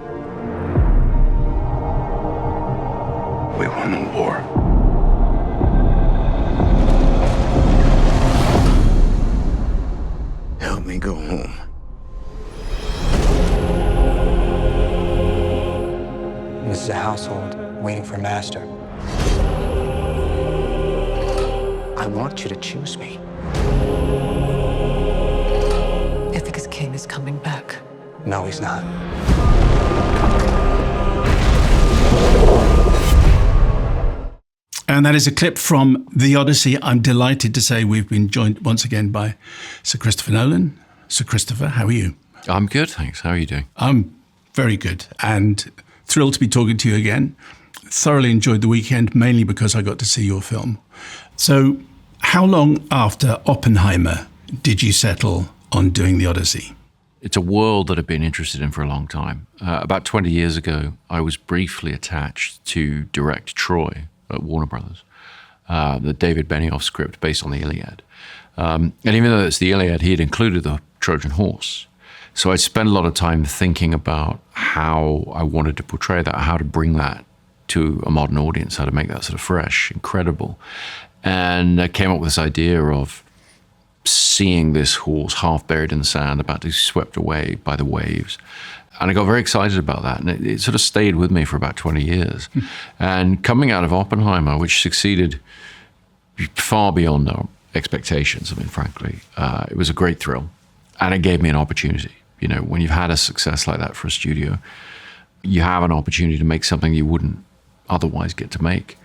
We won the war. Help me go home. This is a household waiting for master. I want you to choose me. Ithaca's king is coming back. No, he's not. And that is a clip from The Odyssey. I'm delighted to say we've been joined once again by Sir Christopher Nolan. Sir Christopher, how are you? I'm good, thanks. How are you doing? I'm very good and thrilled to be talking to you again. Thoroughly enjoyed the weekend, mainly because I got to see your film. So How long after Oppenheimer did you settle on doing the Odyssey? It's a world that I've been interested in for a long time. About 20 years ago, I was briefly attached to direct Troy at Warner Brothers, the David Benioff script based on the Iliad. And even though it's the Iliad, he had included the Trojan horse. So I spent a lot of time thinking about how I wanted to portray that, how to bring that to a modern audience, how to make that sort of fresh, incredible. And I came up with this idea of seeing this horse half buried in the sand, about to be swept away by the waves. And I got very excited about that. And it sort of stayed with me for about 20 years. And coming out of Oppenheimer, which succeeded far beyond our expectations, I mean, frankly, it was a great thrill. And it gave me an opportunity. You know, when you've had a success like that for a studio, you have an opportunity to make something you wouldn't otherwise get to make.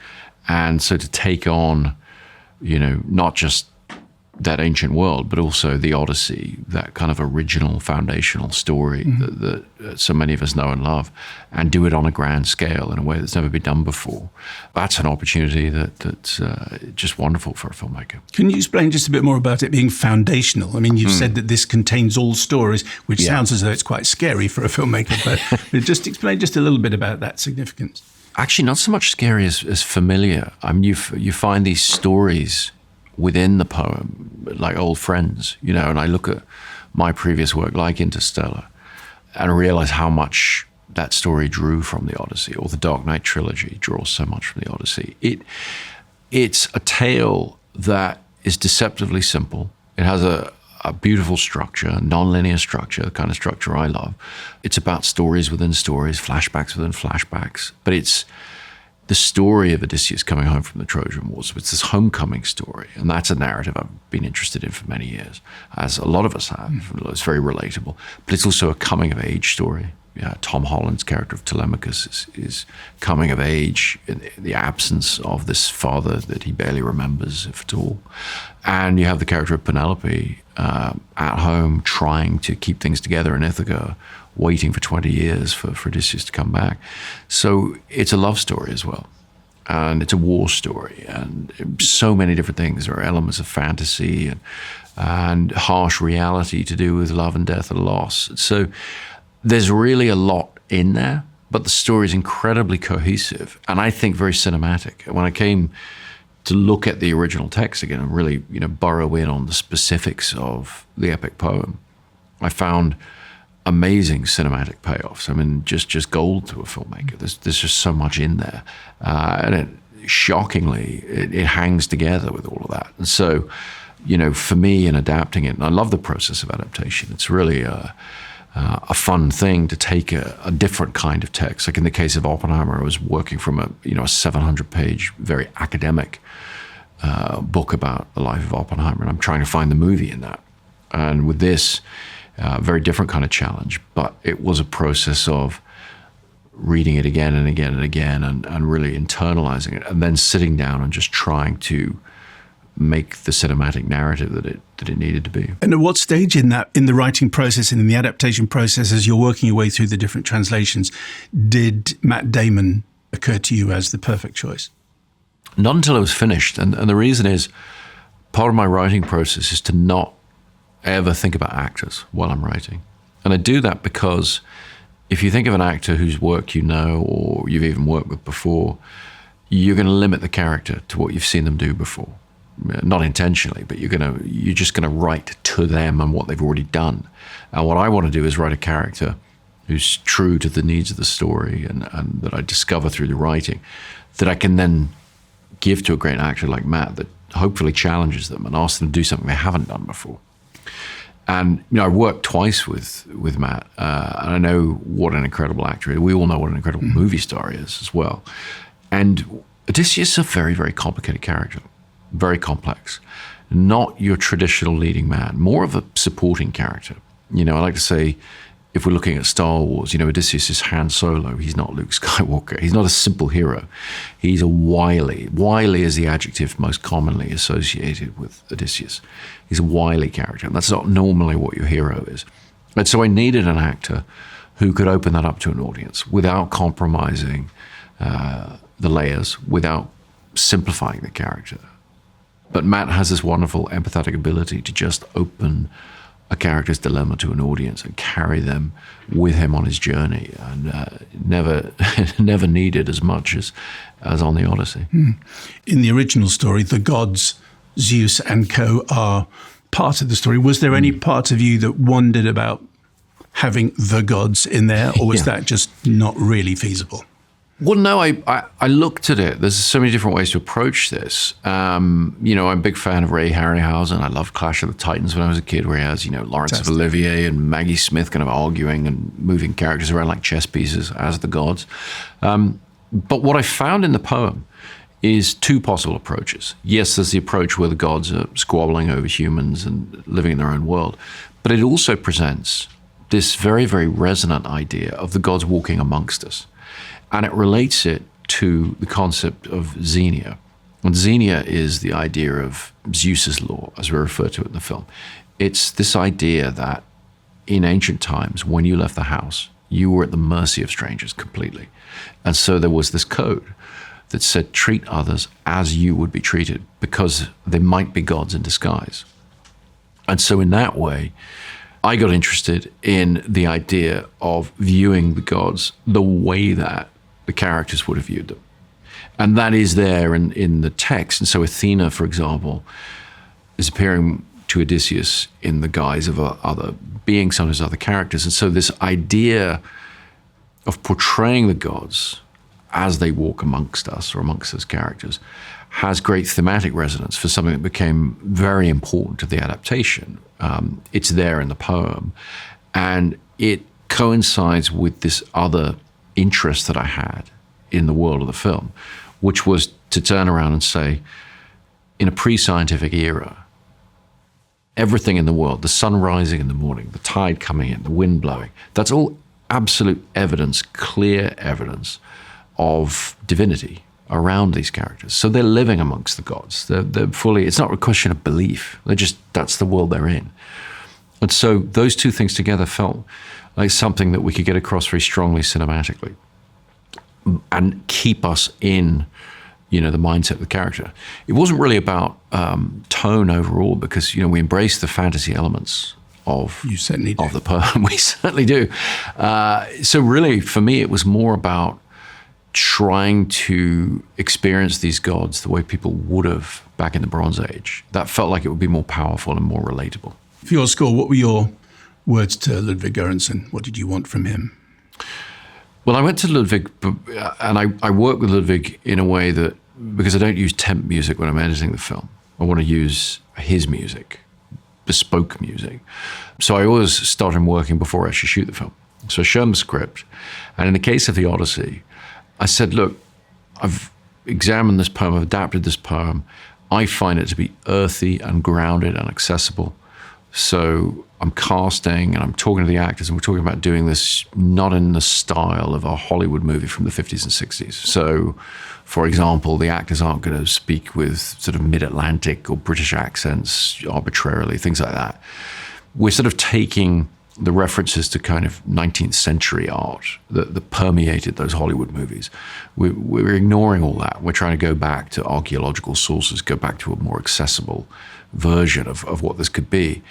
And so to take on, you know, not just that ancient world, but also the Odyssey, that kind of original foundational story that so many of us know and love, and do it on a grand scale in a way that's never been done before. That's an opportunity that's just wonderful for a filmmaker. Can you explain just a bit more about it being foundational? I mean, you've said that this contains all stories, which sounds as though it's quite scary for a filmmaker, but just explain just a little bit about that significance. Actually, not so much scary as familiar. I mean, you find these stories within the poem, like old friends, you know, and I look at my previous work like Interstellar and realize how much that story drew from the Odyssey, or the Dark Knight trilogy draws so much from the Odyssey. It's a tale that is deceptively simple. It has a beautiful structure, non-linear structure, the kind of structure I love. It's about stories within stories, flashbacks within flashbacks, but it's the story of Odysseus coming home from the Trojan Wars. It's this homecoming story, and that's a narrative I've been interested in for many years, as a lot of us have. It's very relatable, but it's also a coming-of-age story. Yeah, Tom Holland's character of Telemachus is coming of age in the absence of this father that he barely remembers, if at all. And you have the character of Penelope at home trying to keep things together in Ithaca, waiting for 20 years for Odysseus to come back. So it's a love story as well. And it's a war story. And so many different things. There are elements of fantasy and harsh reality to do with love and death and loss. So there's really a lot in there, but the story is incredibly cohesive and I think very cinematic. When I came to look at the original text again and really, you know, burrow in on the specifics of the epic poem, I found amazing cinematic payoffs. I mean, just gold to a filmmaker. There's just so much in there. And shockingly, it hangs together with all of that. And so, you know, for me in adapting it, and I love the process of adaptation, it's really a fun thing to take a different kind of text. Like in the case of Oppenheimer, I was working from a 700-page, very academic book about the life of Oppenheimer, and I'm trying to find the movie in that. And with this, very different kind of challenge, but it was a process of reading it again and again and again and really internalizing it, and then sitting down and just trying to make the cinematic narrative that it needed to be. And at what stage in the writing process and in the adaptation process, as you're working your way through the different translations, did Matt Damon occur to you as the perfect choice? Not until it was finished. And the reason is, part of my writing process is to not ever think about actors while I'm writing. And I do that because if you think of an actor whose work you know or you've even worked with before, you're going to limit the character to what you've seen them do before. Not intentionally, but you're just going to write to them and what they've already done. And what I want to do is write a character who's true to the needs of the story and that I discover through the writing, that I can then give to a great actor like Matt that hopefully challenges them and asks them to do something they haven't done before. And I worked twice with Matt, and I know what an incredible actor he is. We all know what an incredible movie star he is as well. And Odysseus is a very, very complicated character, very complex. Not your traditional leading man, more of a supporting character. I like to say, if we're looking at Star Wars, Odysseus is Han Solo. He's not Luke Skywalker. He's not a simple hero. He's a wily. Wily is the adjective most commonly associated with Odysseus. He's a wily character, and that's not normally what your hero is. And so I needed an actor who could open that up to an audience without compromising the layers, without simplifying the character. But Matt has this wonderful empathetic ability to just open a character's dilemma to an audience and carry them with him on his journey, and never needed as much as on the Odyssey. In the original story, the gods, Zeus and co, are part of the story. Was there any part of you that wondered about having the gods in there, or was that just not really feasible? Well, no, I looked at it. There's so many different ways to approach this. I'm a big fan of Ray Harryhausen. I loved Clash of the Titans when I was a kid, where he has, Laurence of Olivier and Maggie Smith kind of arguing and moving characters around like chess pieces as the gods. But what I found in the poem is two possible approaches. Yes, there's the approach where the gods are squabbling over humans and living in their own world, but it also presents this very, very resonant idea of the gods walking amongst us. And it relates it to the concept of Xenia. And Xenia is the idea of Zeus's law, as we refer to it in the film. It's this idea that in ancient times, when you left the house, you were at the mercy of strangers completely. And so there was this code that said, treat others as you would be treated, because they might be gods in disguise. And so in that way, I got interested in the idea of viewing the gods the way that the characters would have viewed them. And that is there in the text. And so Athena, for example, is appearing to Odysseus in the guise of other beings, sometimes other characters. And so this idea of portraying the gods as they walk amongst us or amongst those characters has great thematic resonance for something that became very important to the adaptation. It's there in the poem, and it coincides with this other interest that I had in the world of the film, which was to turn around and say, in a pre-scientific era, everything in the world, the sun rising in the morning, the tide coming in, the wind blowing, that's all absolute evidence, clear evidence of divinity around these characters. So they're living amongst the gods. They're fully, it's not a question of belief. That's the world they're in. And so those two things together felt like something that we could get across very strongly cinematically and keep us in, the mindset of the character. It wasn't really about tone overall, because, we embrace the fantasy elements of the poem. We certainly do. So really, for me, it was more about trying to experience these gods the way people would have back in the Bronze Age. That felt like it would be more powerful and more relatable. For your score, what were your words to Ludwig Göransson? What did you want from him? Well, I went to Ludwig, and I work with Ludwig in a way that, because I don't use temp music when I'm editing the film, I want to use his music, bespoke music. So I always start him working before I actually shoot the film. So I show him the script, and in the case of the Odyssey, I said, look, I've examined this poem, I've adapted this poem. I find it to be earthy and grounded and accessible. So I'm casting and I'm talking to the actors, and we're talking about doing this not in the style of a Hollywood movie from the 50s and 60s. So, for example, the actors aren't going to speak with sort of mid-Atlantic or British accents arbitrarily, things like that. We're sort of taking the references to kind of 19th century art that permeated those Hollywood movies. We're ignoring all that. We're trying to go back to archaeological sources, go back to a more accessible version of what this could be.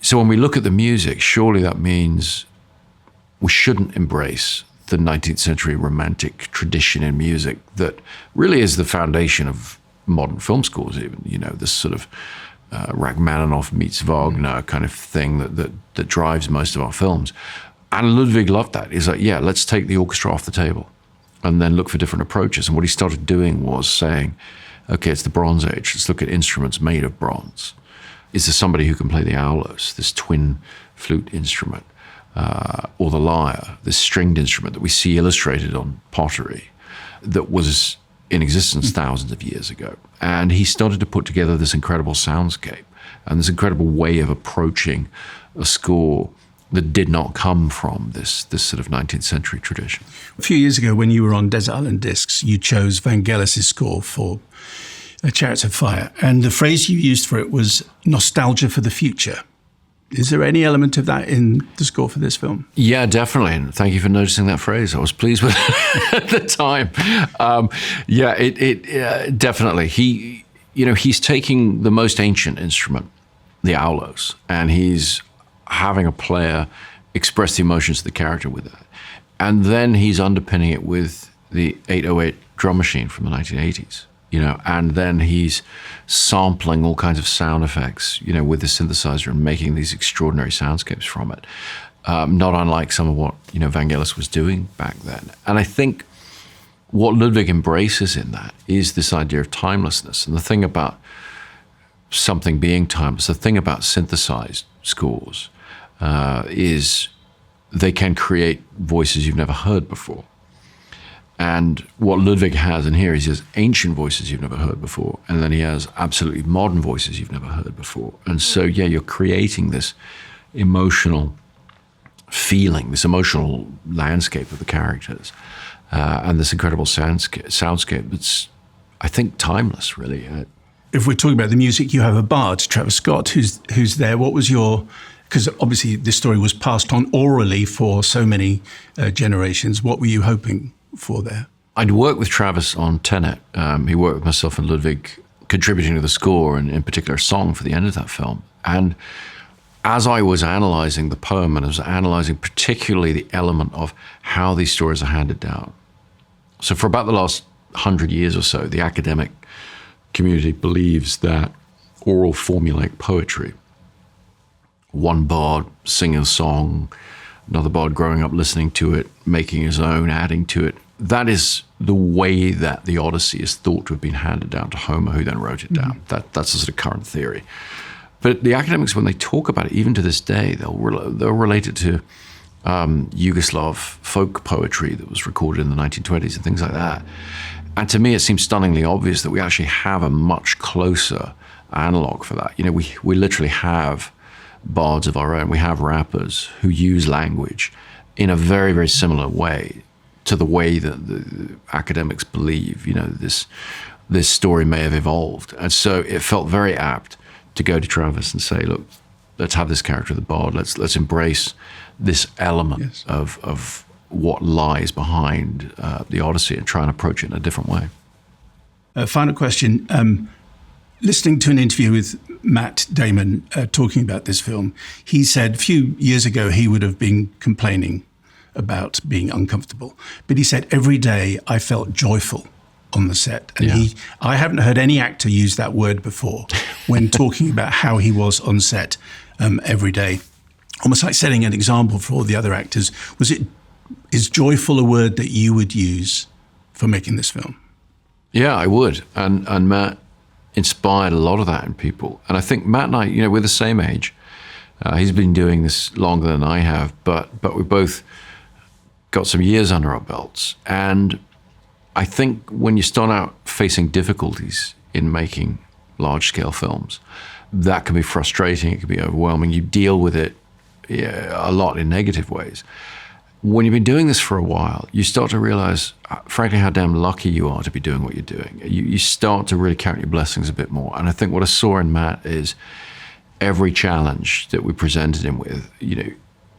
So when we look at the music, surely that means we shouldn't embrace the 19th century romantic tradition in music that really is the foundation of modern film scores even, this sort of Rachmaninoff meets Wagner kind of thing that drives most of our films. And Ludwig loved that. He's like, yeah, let's take the orchestra off the table and then look for different approaches. And what he started doing was saying, okay, it's the Bronze Age. Let's look at instruments made of bronze. Is there somebody who can play the aulos, this twin flute instrument, or the lyre, this stringed instrument that we see illustrated on pottery that was in existence thousands of years ago? And he started to put together this incredible soundscape and this incredible way of approaching a score that did not come from this sort of 19th century tradition. A few years ago, when you were on Desert Island Discs, you chose Vangelis' score for Chariots of Fire, and the phrase you used for it was nostalgia for the future. Is there any element of that in the score for this film? Yeah, definitely. And thank you for noticing that phrase. I was pleased with it at the time. It definitely. he's taking the most ancient instrument, the aulos, and he's having a player express the emotions of the character with that. And then he's underpinning it with the 808 drum machine from the 1980s, and then he's sampling all kinds of sound effects, with the synthesizer and making these extraordinary soundscapes from it. Not unlike some of what, Vangelis was doing back then. And I think what Ludwig embraces in that is this idea of timelessness. And the thing about something being timeless, the thing about synthesized scores is they can create voices you've never heard before. And what Ludwig has in here is he has ancient voices you've never heard before, and then he has absolutely modern voices you've never heard before. And so, you're creating this emotional feeling, this emotional landscape of the characters, and this incredible soundscape that's, I think, timeless, really. If we're talking about the music, you have a bard, Trevor Scott, who's there. What was your... Because obviously this story was passed on orally for so many generations. What were you hoping for there? I'd worked with Travis on Tenet. He worked with myself and Ludwig, contributing to the score, and in particular a song for the end of that film. And as I was analysing the poem, and I was analysing particularly the element of how these stories are handed down. So for about the last 100 years or so, the academic community believes that oral formulaic poetry, one bard singing a song, another bard growing up listening to it, making his own, adding to it. That is the way that the Odyssey is thought to have been handed down to Homer, who then wrote it down. That's a sort of current theory. But the academics, when they talk about it, even to this day, they'll relate it to Yugoslav folk poetry that was recorded in the 1920s and things like that. And to me, it seems stunningly obvious that we actually have a much closer analog for that. We literally have bards of our own. We have rappers who use language in a very, very similar way to the way that the academics believe, this story may have evolved. And so it felt very apt to go to Travis and say, look, let's have this character of the bard. Let's embrace this element of what lies behind the Odyssey and try and approach it in a different way. Final question. Listening to an interview with Matt Damon talking about this film, he said a few years ago he would have been complaining about being uncomfortable. But he said, every day I felt joyful on the set. And I haven't heard any actor use that word before when talking about how he was on set every day. Almost like setting an example for all the other actors. Is joyful a word that you would use for making this film? Yeah, I would. And Matt inspired a lot of that in people. And I think Matt and I, we're the same age. He's been doing this longer than I have, but we both got some years under our belts. And I think when you start out facing difficulties in making large-scale films, that can be frustrating, it can be overwhelming. You deal with it a lot in negative ways. When you've been doing this for a while, you start to realize, frankly, how damn lucky you are to be doing what you're doing. You start to really count your blessings a bit more. And I think what I saw in Matt is every challenge that we presented him with,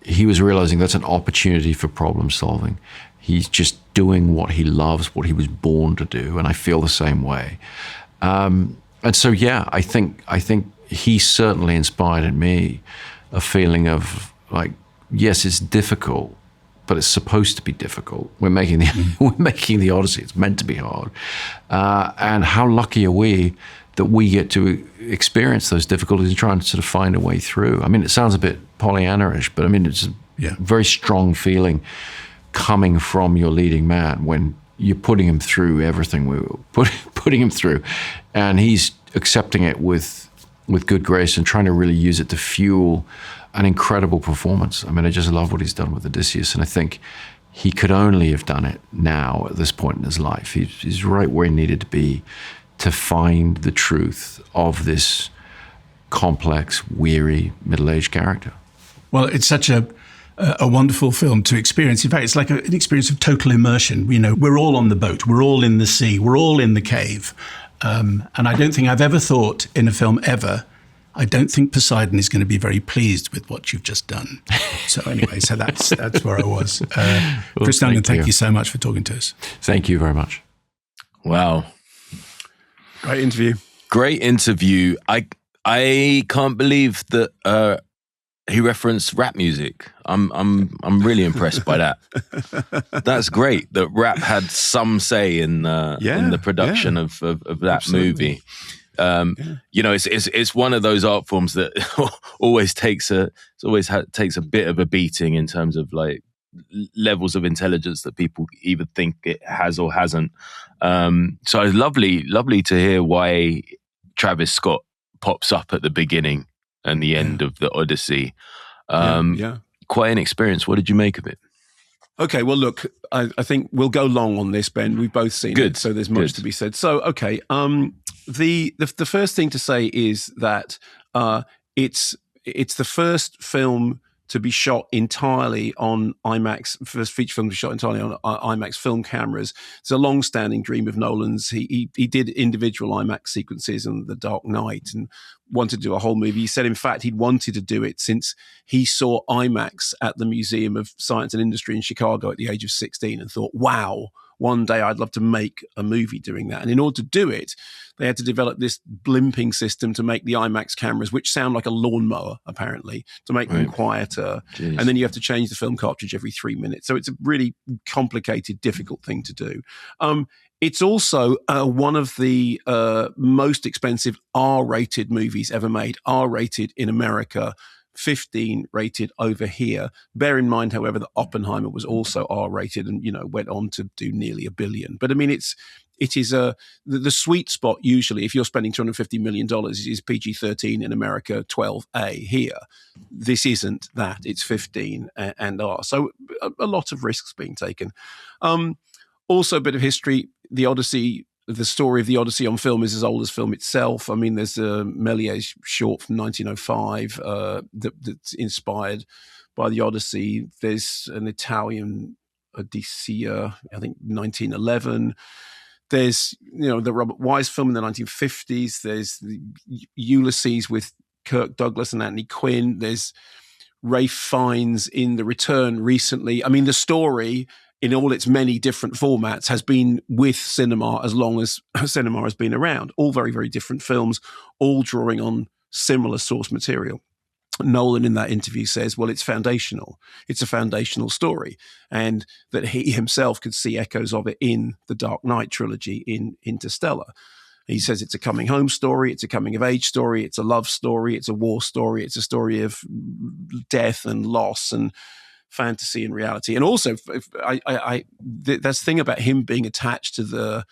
he was realizing that's an opportunity for problem solving. He's just doing what he loves, what he was born to do. And I feel the same way. And so, I think he certainly inspired in me a feeling of like, yes, it's difficult, but it's supposed to be difficult. We're making the Odyssey. It's meant to be hard. And how lucky are we that we get to experience those difficulties and try and sort of find a way through. I mean, it sounds a bit Pollyanna-ish, but I mean, it's a very strong feeling coming from your leading man when you're putting him through everything we were putting him through, and he's accepting it with good grace and trying to really use it to fuel an incredible performance. I mean, I just love what he's done with Odysseus, and I think he could only have done it now at this point in his life. He's right where he needed to be to find the truth of this complex, weary, middle-aged character. Well, it's such a wonderful film to experience. In fact, it's like an experience of total immersion. We're all on the boat, we're all in the sea, we're all in the cave. And I don't think I've ever thought in a film ever, I don't think Poseidon is going to be very pleased with what you've just done. So anyway, that's where I was. Chris Nolan, thank you so much for talking to us. Thank you very much. Wow. Great interview. Great interview. I can't believe that he referenced rap music. I'm really impressed by that. That's great that rap had some say in the production of that Absolutely. movie. You know, it's one of those art forms that always takes a bit of a beating in terms of like levels of intelligence that people either think it has or hasn't. So it's lovely to hear why Travis Scott pops up at the beginning and the end of the Odyssey. Quite an experience. What did you make of it? Okay, well, look, I think we'll go long on this, Ben. We've both seen it, so there's much to be said. So, okay, the first thing to say is that it's the first film to be shot entirely on IMAX, first feature film to be shot entirely on IMAX film cameras. It's a long-standing dream of Nolan's. He did individual IMAX sequences in The Dark Knight and wanted to do a whole movie. He said, in fact, he'd wanted to do it since he saw IMAX at the Museum of Science and Industry in Chicago at the age of 16 and thought, wow, one day I'd love to make a movie doing that. And in order to do it, they had to develop this blimping system to make the IMAX cameras, which sound like a lawnmower, apparently, to make them quieter. Jeez. And then you have to change the film cartridge every 3 minutes. So it's a really complicated, difficult thing to do. It's also one of the most expensive R-rated movies ever made, R-rated in America, 15 rated over here. Bear in mind, however, that Oppenheimer was also R-rated and, you know, went on to do nearly $1 billion. But I mean, it is the sweet spot usually, if you're spending $250 million, is PG-13 in America, 12A here. This isn't that. It's 15 and R. So a lot of risks being taken. Also, a bit of history. The Odyssey, the story of the Odyssey on film is as old as film itself. I mean, there's a Méliès short from 1905 that's inspired by the Odyssey. There's an Italian Odysseus, I think 1911. There's, you know, the Robert Wise film in the 1950s. There's the Ulysses with Kirk Douglas and Anthony Quinn. There's Ralph Fiennes in The Return recently. I mean, the story in all its many different formats has been with cinema as long as cinema has been around. All very, very different films, all drawing on similar source material. Nolan in that interview says, well, it's foundational. It's a foundational story. And that he himself could see echoes of it in the Dark Knight trilogy in Interstellar. He says it's a coming home story. It's a coming of age story. It's a love story. It's a war story. It's a story of death and loss and fantasy and reality. And also, that's the thing about him being attached to the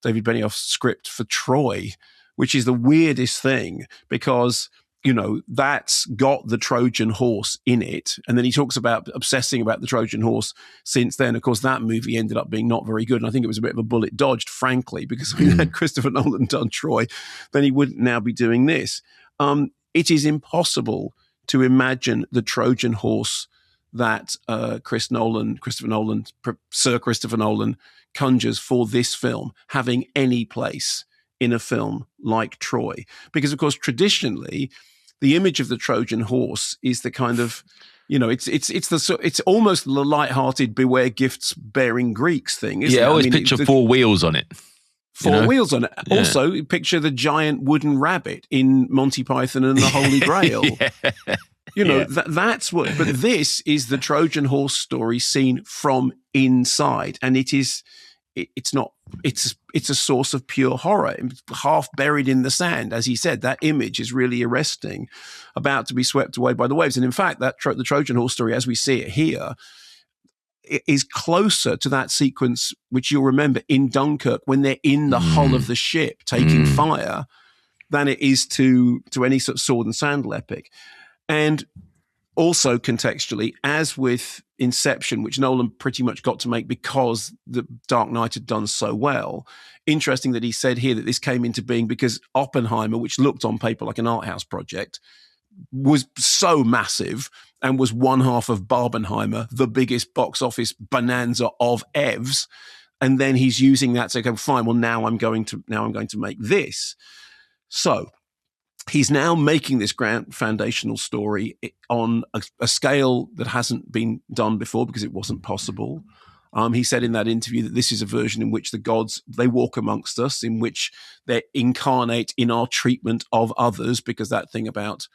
David Benioff script for Troy, which is the weirdest thing because, you know, that's got the Trojan horse in it. And then he talks about obsessing about the Trojan horse since then. Of course, that movie ended up being not very good. And I think it was a bit of a bullet dodged, frankly, because if had Christopher Nolan done Troy, then he wouldn't now be doing this. It is impossible to imagine the Trojan horse that Sir Christopher Nolan conjures for this film having any place in a film like Troy. Because, of course, traditionally, the image of the Trojan horse is the kind of, you know, it's almost the light-hearted beware gifts bearing Greeks thing, isn't it? I always picture 4 wheels on it. Four wheels on it. Yeah. Also, picture the giant wooden rabbit in Monty Python and the Holy Grail. You know, that's what, but this is the Trojan horse story seen from inside. And it's a source of pure horror, half buried in the sand. As he said, that image is really arresting, about to be swept away by the waves. And in fact, the Trojan horse story, as we see it here, is closer to that sequence, which you'll remember in Dunkirk, when they're in the hull of the ship taking fire, than it is to any sort of sword and sandal epic. And also contextually, as with Inception, which Nolan pretty much got to make because The Dark Knight had done so well, interesting that he said here that this came into being because Oppenheimer, which looked on paper like an art house project, was so massive and was one half of Barbenheimer, the biggest box office bonanza of EVs. And then he's using that to go, fine, well, now I'm going to make this. So he's now making this grand foundational story on a scale that hasn't been done before because it wasn't possible. He said in that interview that this is a version in which the gods, they walk amongst us, in which they incarnate in our treatment of others, because that thing about,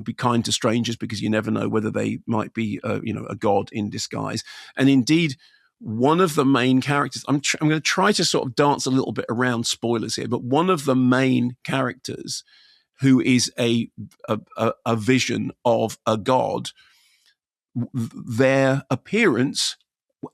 be kind to strangers because you never know whether they might be, a god in disguise. And indeed, one of the main characters, I'm going to try to sort of dance a little bit around spoilers here, but one of the main characters who is a vision of a god, their appearance,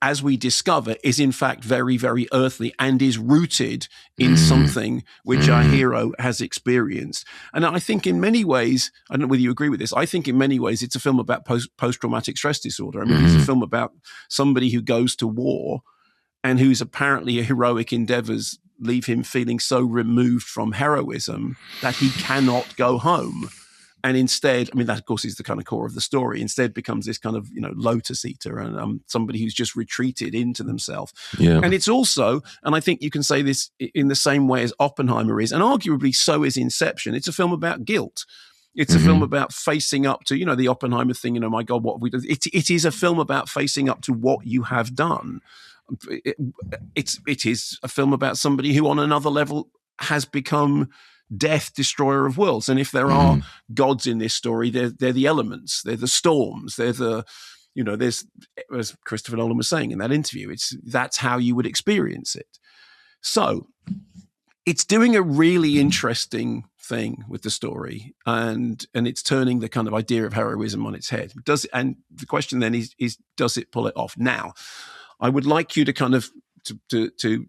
as we discover, is in fact very, very earthly and is rooted in something which our hero has experienced. And I think in many ways, I don't know whether you agree with this, I think in many ways it's a film about post-traumatic stress disorder. I mean, it's a film about somebody who goes to war and whose apparently heroic endeavors leave him feeling so removed from heroism that he cannot go home. And instead, I mean, that of course is the kind of core of the story, instead becomes this kind of, lotus eater and somebody who's just retreated into themselves. Yeah. And it's also, and I think you can say this in the same way as Oppenheimer is, and arguably so is Inception, it's a film about guilt. It's a film about facing up to, the Oppenheimer thing, my God, what have we done? It is a film about facing up to what you have done. It is a film about somebody who on another level has become death, destroyer of worlds. And if there are gods in this story, they're the elements, they're the storms, they're the, there's, as Christopher Nolan was saying in that interview, that's how you would experience it. So it's doing a really interesting thing with the story, and it's turning the kind of idea of heroism on its head. And the question then is does it pull it off? Now, I would like you to kind of to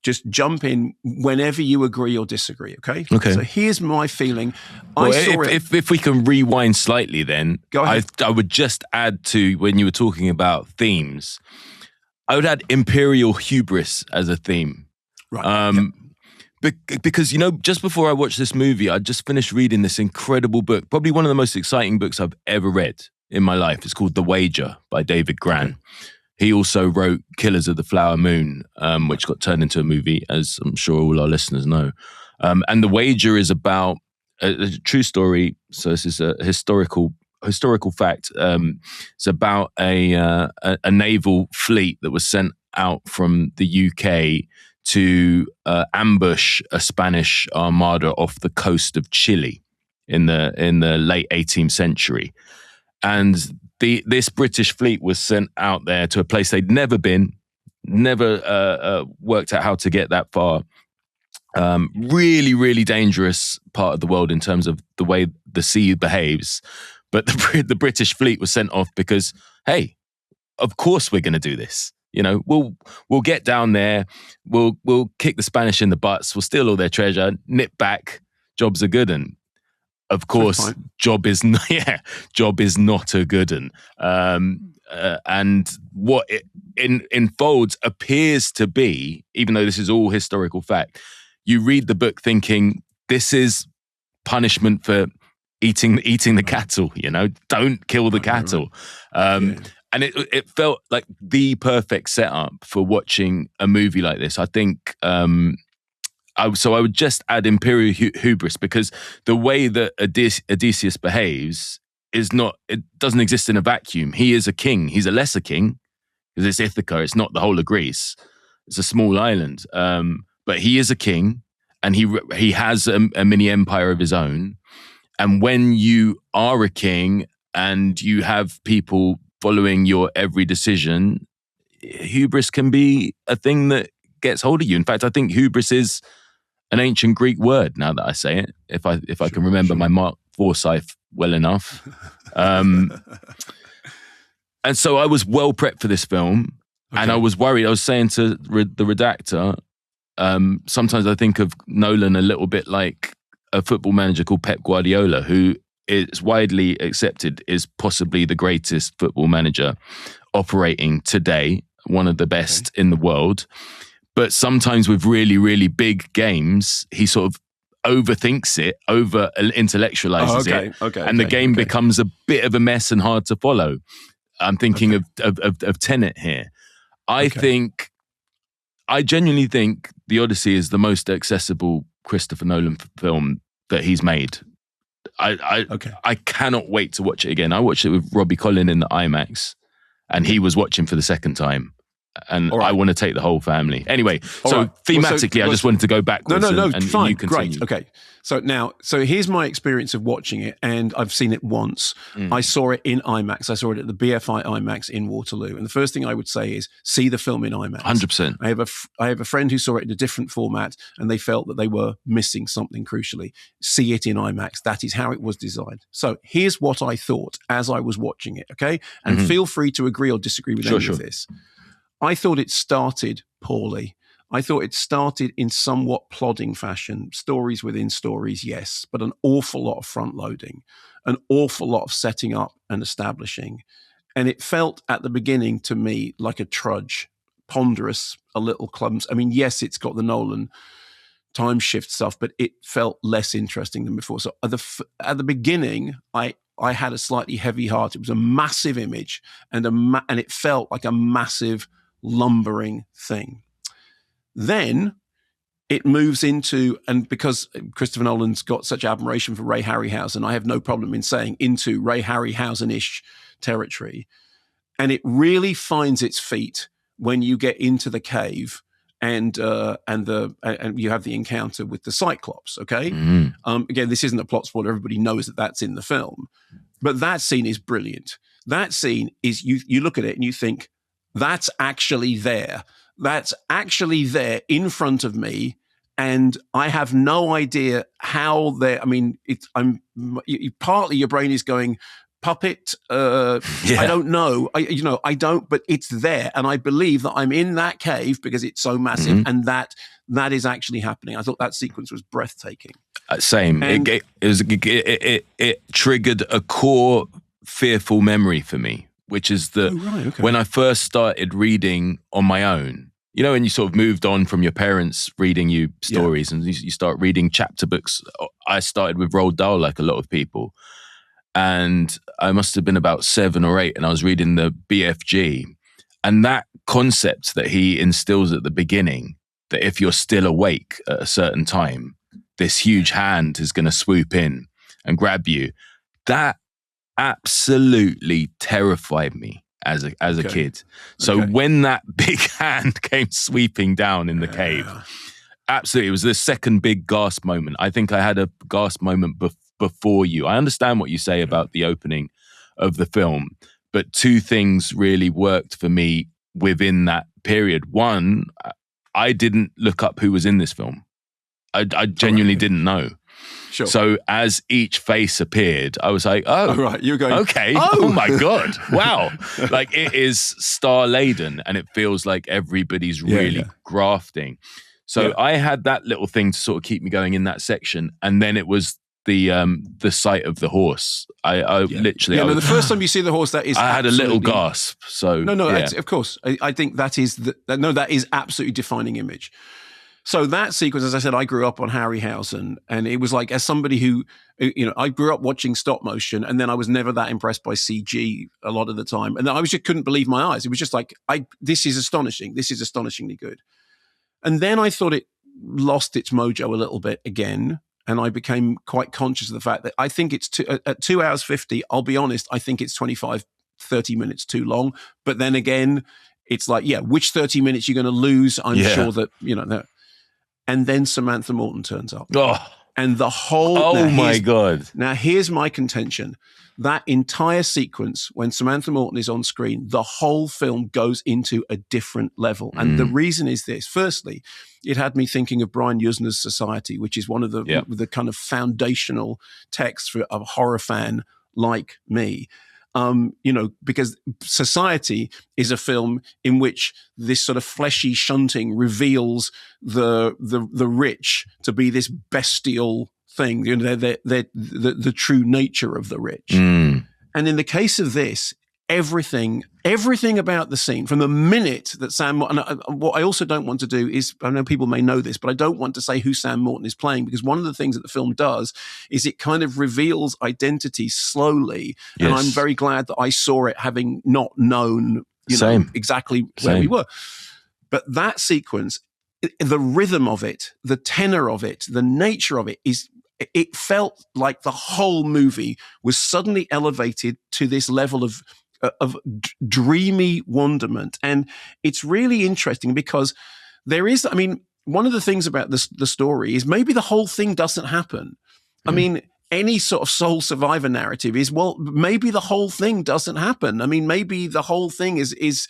just jump in whenever you agree or disagree, okay? Okay. So here's my feeling. If we can rewind slightly then, go ahead. I would just add to, when you were talking about themes, I would add imperial hubris as a theme. Right. Because, just before I watched this movie, I just finished reading this incredible book, probably one of the most exciting books I've ever read in my life. It's called The Wager by David Gran. Okay. He also wrote Killers of the Flower Moon, which got turned into a movie, as I'm sure all our listeners know. And The Wager is about a true story. So this is a historical fact. It's about a naval fleet that was sent out from the UK to ambush a Spanish armada off the coast of Chile in the late 18th century. And this British fleet was sent out there to a place they'd never been, never worked out how to get that far. Really, really dangerous part of the world in terms of the way the sea behaves. But the British fleet was sent off because, hey, of course we're going to do this. We'll get down there, we'll kick the Spanish in the butts, we'll steal all their treasure, nip back, jobs are good. And of course, job is not a good one. And what it unfolds appears to be, even though this is all historical fact, you read the book thinking this is punishment for eating the cattle. Don't kill the cattle. And it felt like the perfect setup for watching a movie like this. I think. So I would just add imperial hubris, because the way that Odysseus behaves it doesn't exist in a vacuum. He is a king. He's a lesser king because it's Ithaca. It's not the whole of Greece. It's a small island. But he is a king, and he has a mini empire of his own. And when you are a king and you have people following your every decision, hubris can be a thing that gets hold of you. In fact, I think hubris is an ancient Greek word, now that I say it, if I can remember my Mark Forsyth well enough. And so I was well prepped for this film, and I was worried. I was saying to the redactor, sometimes I think of Nolan a little bit like a football manager called Pep Guardiola, who is widely accepted is possibly the greatest football manager operating today, one of the best in the world. But sometimes with really, really big games, he sort of overthinks it, over-intellectualizes it, and the game becomes a bit of a mess and hard to follow. I'm thinking of Tenet here. I genuinely think The Odyssey is the most accessible Christopher Nolan film that he's made. I cannot wait to watch it again. I watched it with Robbie Collin in the IMAX, and he was watching for the second time. and I want to take the whole family. Anyway, thematically, I just wanted to go backwards. No, and fine, you continue. Great, okay. So here's my experience of watching it, and I've seen it once. I saw it in IMAX. I saw it at the BFI IMAX in Waterloo. And the first thing I would say is see the film in IMAX. 100%. I have a friend who saw it in a different format, and they felt that they were missing something crucially. See it in IMAX. That is how it was designed. So here's what I thought as I was watching it, okay? And feel free to agree or disagree with any of this. I thought it started poorly. I thought it started in somewhat plodding fashion, stories within stories, yes, but an awful lot of front loading, an awful lot of setting up and establishing. And it felt at the beginning to me like a trudge, ponderous, a little clumsy. I mean, yes, it's got the Nolan time shift stuff, but it felt less interesting than before. So at the beginning, I had a slightly heavy heart. It was a massive image and it felt like a massive lumbering thing. Then it moves into, and because Christopher Nolan's got such admiration for Ray Harryhausen, I have no problem in saying into Ray Harryhausen-ish territory. And it really finds its feet when you get into the cave and you have the encounter with the Cyclops, okay? Again, this isn't a plot spoiler. Everybody knows that that's in the film. But that scene is brilliant. That scene is, you look at it and you think, that's actually there. That's actually there in front of me, and I have no idea how there. I mean, partly your brain is going puppet. I don't know. I don't. But it's there, and I believe that I'm in that cave because it's so massive, and that is actually happening. I thought that sequence was breathtaking. Same. It triggered a core fearful memory for me, which is that when I first started reading on my own, you know, and you sort of moved on from your parents reading you stories and you start reading chapter books. I started with Roald Dahl, like a lot of people. And I must have been about 7 or 8, and I was reading the BFG. And that concept that he instills at the beginning, that if you're still awake at a certain time, this huge hand is going to swoop in and grab you. That absolutely terrified me as a kid. So when that big hand came sweeping down in the cave, absolutely, it was the second big gasp moment. I think I had a gasp moment before you. I understand what you say about the opening of the film, but two things really worked for me within that period. One, I didn't look up who was in this film. I genuinely didn't know. Sure. So as each face appeared, I was like, oh, right, you're going, okay. Oh my God. Wow. Like, it is star laden and it feels like everybody's really grafting. So I had that little thing to sort of keep me going in that section. And then it was the sight of the horse. I literally... the first time you see the horse, that is I had a little gasp. So of course. I think that is that is absolutely defining image. So that sequence, as I said, I grew up on Harryhausen, and it was like, as somebody who, I grew up watching stop motion, and then I was never that impressed by CG a lot of the time. And I just couldn't believe my eyes. It was just like, this is astonishing. This is astonishingly good. And then I thought it lost its mojo a little bit again. And I became quite conscious of the fact that I think it's at 2 hours 50, I'll be honest, I think it's 25, 30 minutes too long. But then again, it's like, which 30 minutes you're going to lose? I'm sure that, that. And then Samantha Morton turns up. And the whole... Oh, my God. Now, here's my contention. That entire sequence, when Samantha Morton is on screen, the whole film goes into a different level. And the reason is this. Firstly, it had me thinking of Brian Yuzna's Society, which is one of the kind of foundational texts for a horror fan like me. Because Society is a film in which this sort of fleshy shunting reveals the rich to be this bestial thing. They're the true nature of the rich. And in the case of this, everything about the scene, from the minute that Sam Morton, what I also don't want to do is, I know people may know this, but I don't want to say who Sam Morton is playing, because one of the things that the film does is it kind of reveals identity slowly. Yes. And I'm very glad that I saw it having not known exactly where we were. But that sequence, the rhythm of it, the tenor of it, the nature of it felt like the whole movie was suddenly elevated to this level of dreamy wonderment. And it's really interesting because there is, I mean, one of the things about the story is maybe the whole thing doesn't happen. I mean, any sort of sole survivor narrative is, well, maybe the whole thing doesn't happen. I mean, maybe the whole thing is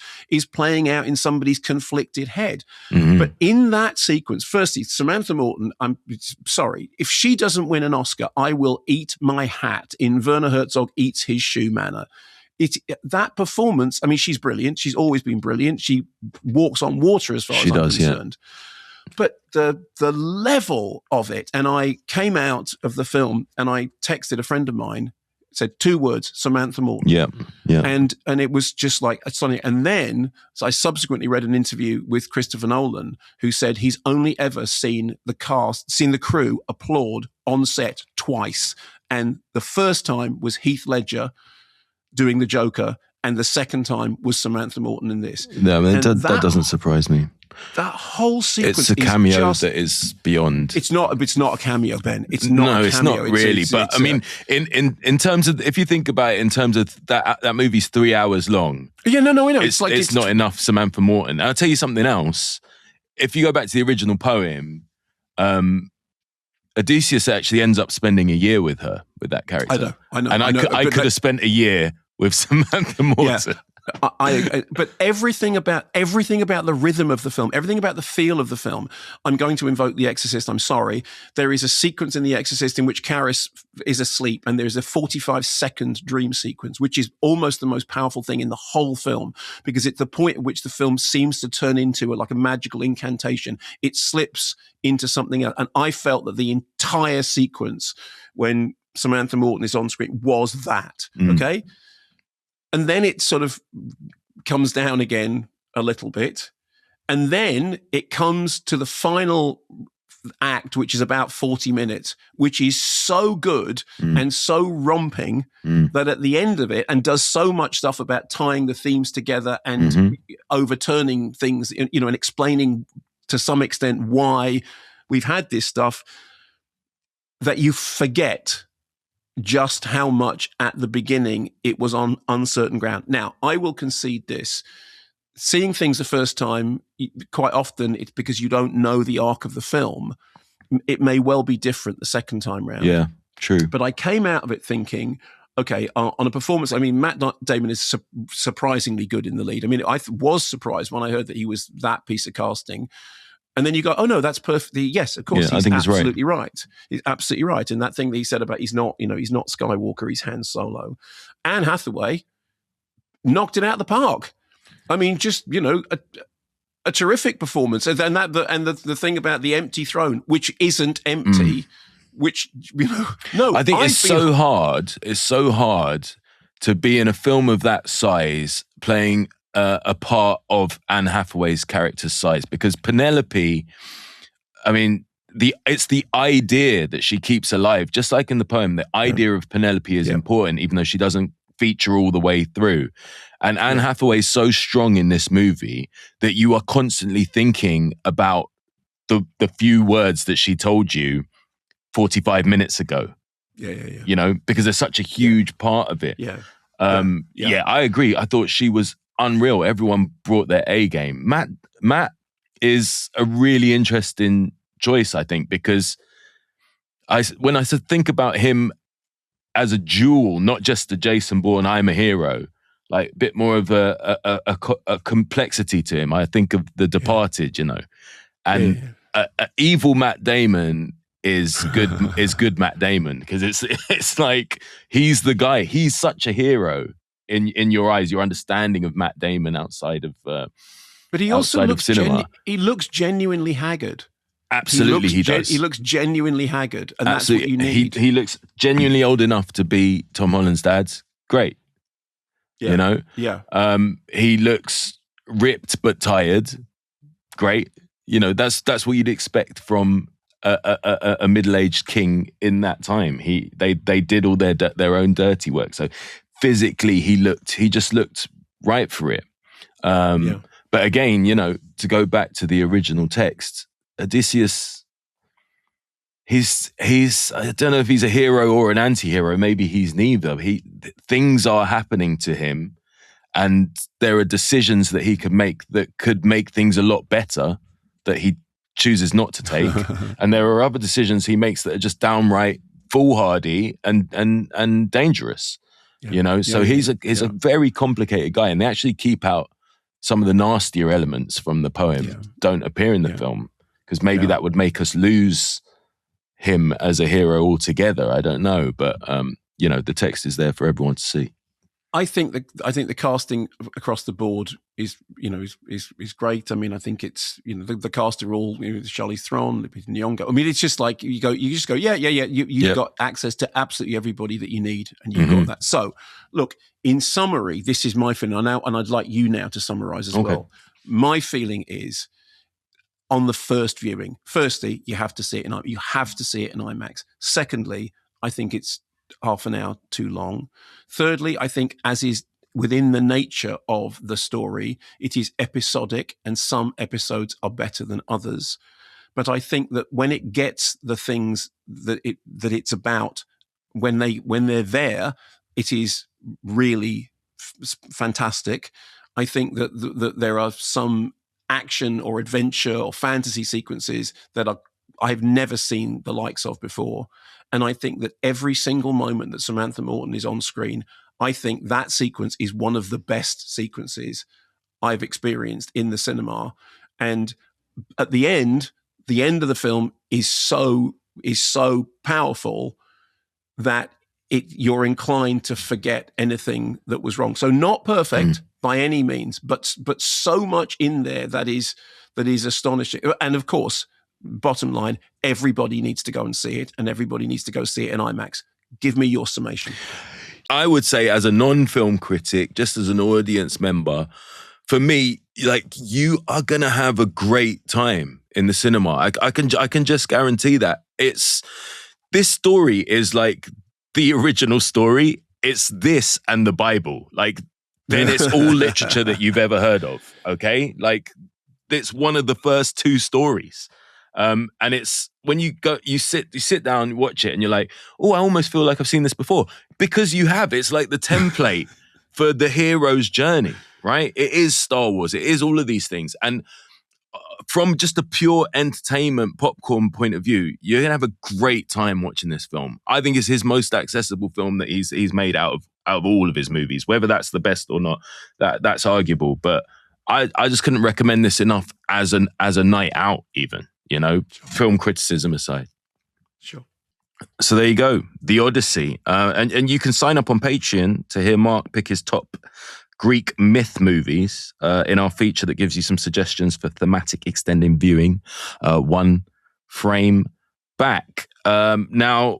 playing out in somebody's conflicted head. But in that sequence, firstly, Samantha Morton, I'm sorry, if she doesn't win an Oscar, I will eat my hat in Werner Herzog eats his shoe manner. That performance, I mean, she's brilliant. She's always been brilliant. She walks on water as far as I'm concerned. Yeah. But the level of it, and I came out of the film and I texted a friend of mine, said 2 words, Samantha Morton. Yeah. And it was just like something. And then I subsequently read an interview with Christopher Nolan, who said he's only ever seen the crew applaud on set twice. And the first time was Heath Ledger doing the Joker, and the second time was Samantha Morton in this. No, I mean, that doesn't surprise me. That whole sequence is a cameo that is beyond. It's not a cameo, Ben. It's not. No, it's not really. But I mean, in terms of, if you think about it, in terms of that movie's 3 hours long. Yeah, no, I know. It's not enough Samantha Morton. And I'll tell you something else. If you go back to the original poem, Odysseus actually ends up spending a year with her, with that character. I know. And I could have spent a year with Samantha Morton. Yeah. But everything about the rhythm of the film, everything about the feel of the film, I'm going to invoke The Exorcist. I'm sorry. There is a sequence in The Exorcist in which Caris is asleep, and there's a 45-second dream sequence, which is almost the most powerful thing in the whole film, because it's the point at which the film seems to turn into like a magical incantation. It slips into something else. And I felt that the entire sequence when Samantha Morton is on screen was that, okay? And then it sort of comes down again a little bit. And then it comes to the final act, which is about 40 minutes, which is so good and so romping that at the end of it, and does so much stuff about tying the themes together and overturning things, and explaining to some extent why we've had this stuff, that you forget just how much at the beginning it was on uncertain ground. Now, I will concede this. Seeing things the first time, quite often it's because you don't know the arc of the film. It may well be different the second time round. Yeah, true. But I came out of it thinking, okay, on a performance, I mean, Matt Damon is surprisingly good in the lead. I mean, I was surprised when I heard that he was that piece of casting. And then you go, oh no, that's perfectly, yes, of course, he's absolutely right. He's absolutely right. And that thing that he said about he's not Skywalker, he's Han Solo. Anne Hathaway knocked it out of the park. I mean, just, a terrific performance. And then the thing about the empty throne, which isn't empty, which, no. I think it's so hard to be in a film of that size playing a part of Anne Hathaway's character's size, because Penelope, I mean, it's the idea that she keeps alive, just like in the poem. The idea of Penelope is important, even though she doesn't feature all the way through. And Anne Hathaway is so strong in this movie that you are constantly thinking about the few words that she told you 45 minutes ago. Yeah. Because there's such a huge part of it. Yeah, I agree. I thought she was unreal. Everyone brought their A game. Matt is a really interesting choice, I think, because when I think about him as a duel, not just a Jason Bourne, I'm a hero, like a bit more of a complexity to him. I think of The Departed, and evil Matt Damon is good Matt Damon, because it's like he's the guy. He's such a hero in your eyes, your understanding of Matt Damon outside of but he also looks cinema. He looks genuinely haggard. Absolutely, he does. He looks genuinely haggard, and that's what you need. He looks genuinely old enough to be Tom Holland's dad. Great. Yeah. He looks ripped but tired. Great. That's what you'd expect from a middle-aged king in that time. They did all their own dirty work. So physically, he just looked right for it. But again, to go back to the original text, Odysseus, he's I don't know if he's a hero or an anti-hero. Maybe he's neither. Things are happening to him And there are decisions that he could make that could make things a lot better that he chooses not to take. And there are other decisions he makes that are just downright foolhardy and dangerous. Yeah. So he's a very complicated guy, and they actually keep out some of the nastier elements from the poem don't appear in the film, because maybe that would make us lose him as a hero altogether. I don't know, but the text is there for everyone to see. I think the casting across the board is great. I mean, I think it's the cast are all Charlize Theron, Lupita Nyong'o. I mean, it's just like you just go you've got access to absolutely everybody that you need, and you've got that. So look, in summary, this is my feeling now, and I'd like you now to summarize as well. My feeling is, on the first viewing, firstly, you have to see it in IMAX. Secondly, I think it's half an hour too long. Thirdly, I think, as is within the nature of the story, it is episodic, and some episodes are better than others. But I think that when it gets the things that it's about, when they're there, it is really fantastic. I think that there are some action or adventure or fantasy sequences that I've never seen the likes of before. And I think that every single moment that Samantha Morton is on screen, I think that sequence is one of the best sequences I've experienced in the cinema. And at the end of the film is so powerful that you're inclined to forget anything that was wrong. So not perfect by any means, but so much in there that is astonishing. And of course, bottom line, everybody needs to go and see it, and everybody needs to go see it in IMAX. Give me your summation. I would say, as a non-film critic, just as an audience member, for me, like, you are going to have a great time in the cinema. I can just guarantee that. This story is like the original story. It's this and the Bible. Like, then it's all literature that you've ever heard of, okay? Like, it's one of the first two stories. And it's when you sit down, you watch it, and you're like, oh, I almost feel like I've seen this before, because you have. It's like the template for the hero's journey, right? It is Star Wars. It is all of these things. And from just a pure entertainment popcorn point of view, you're gonna have a great time watching this film. I think it's his most accessible film that he's made out of all of his movies. Whether that's the best or not, that's arguable. But I just couldn't recommend this enough as a night out, even. Film criticism aside. Sure. So there you go, The Odyssey. And you can sign up on Patreon to hear Mark pick his top Greek myth movies in our feature that gives you some suggestions for thematic extending viewing, one frame back. Now,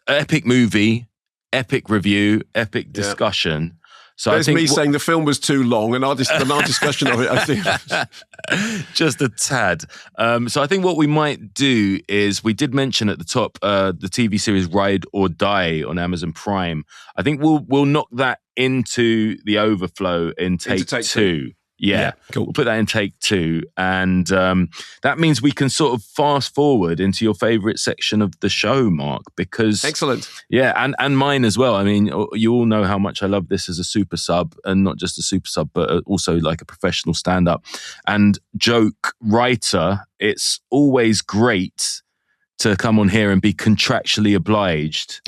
epic movie, epic review, epic discussion. So there's me saying the film was too long, and our discussion of it, I think. Just a tad. So I think what we might do is, we did mention at the top the TV series Ride or Die on Amazon Prime. I think we'll knock that into the overflow in take two. Yeah, cool. We'll put that in take two. And that means we can sort of fast forward into your favorite section of the show, Mark, because... Excellent. Yeah, and mine as well. I mean, you all know how much I love this as a super sub, and not just a super sub, but also like a professional stand-up and joke writer. It's always great to come on here and be contractually obliged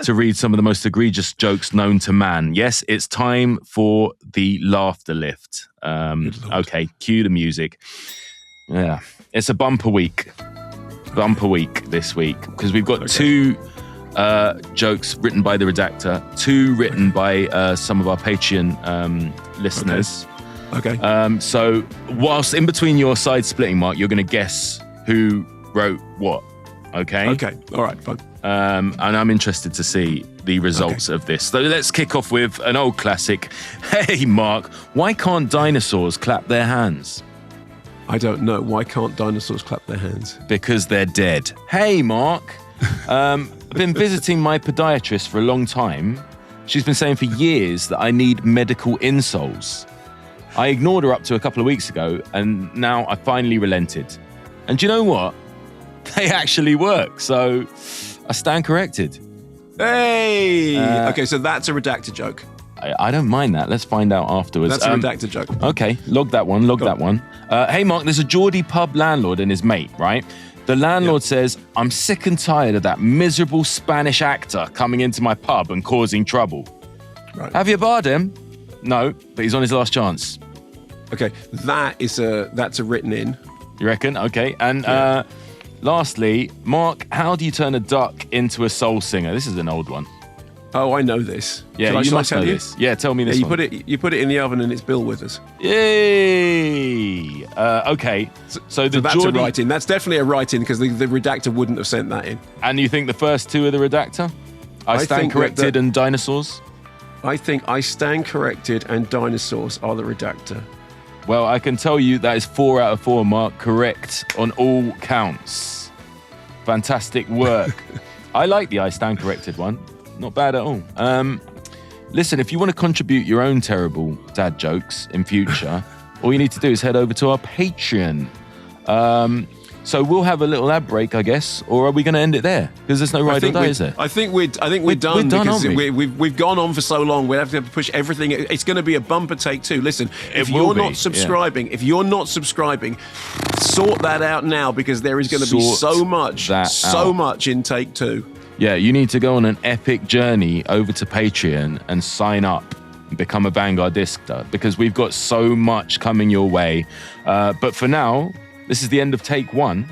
to read some of the most egregious jokes known to man. Yes, it's time for the laughter lift. Okay, cue the music. Yeah, it's a bumper week this week, because we've got two jokes written by the Redactor, two written by some of our Patreon listeners. Okay. So whilst in between your side splitting, Mark, you're going to guess who wrote what. Okay. All right. Fine. And I'm interested to see the results of this. So let's kick off with an old classic. Hey, Mark, why can't dinosaurs clap their hands? I don't know. Why can't dinosaurs clap their hands? Because they're dead. Hey, Mark. I've been visiting my podiatrist for a long time. She's been saying for years that I need medical insoles. I ignored her up to a couple of weeks ago, and now I finally relented. And do you know what? They actually work, so I stand corrected. Hey! Okay, so that's a Redactor joke. I don't mind that. Let's find out afterwards. That's a redacted joke. Okay, log that one. Hey, Mark, there's a Geordie pub landlord and his mate, right? The landlord says, I'm sick and tired of that miserable Spanish actor coming into my pub and causing trouble. Right. Have you barred him? No, but he's on his last chance. Okay, that's a written in. You reckon? Okay, and lastly, Mark, how do you turn a duck into a soul singer? This is an old one. Oh, I know this. Yeah, you must know this. Yeah, tell me this. You put it in the oven and it's Bill Withers. Yay! Okay, so that's a write-in. That's definitely a write-in because the redactor wouldn't have sent that in. And you think the first two are the redactor? I stand corrected and dinosaurs? I think I stand corrected and dinosaurs are the redactor. Well, I can tell you that is 4 out of 4, Mark. Correct on all counts. Fantastic work. I like the I stand corrected one. Not bad at all. Listen, if you want to contribute your own terrible dad jokes in future, all you need to do is head over to our Patreon. So we'll have a little ad break, I guess, or are we going to end it there? Because there's no ride or die, is there? I think we're done because we've gone on for so long. We have to push everything. It's going to be a bumper take too. Listen, if you're not subscribing, sort that out now because there is going to be so much in take 2. Yeah, you need to go on an epic journey over to Patreon and sign up and become a Vanguardista because we've got so much coming your way. But for now, this is the end of take 1.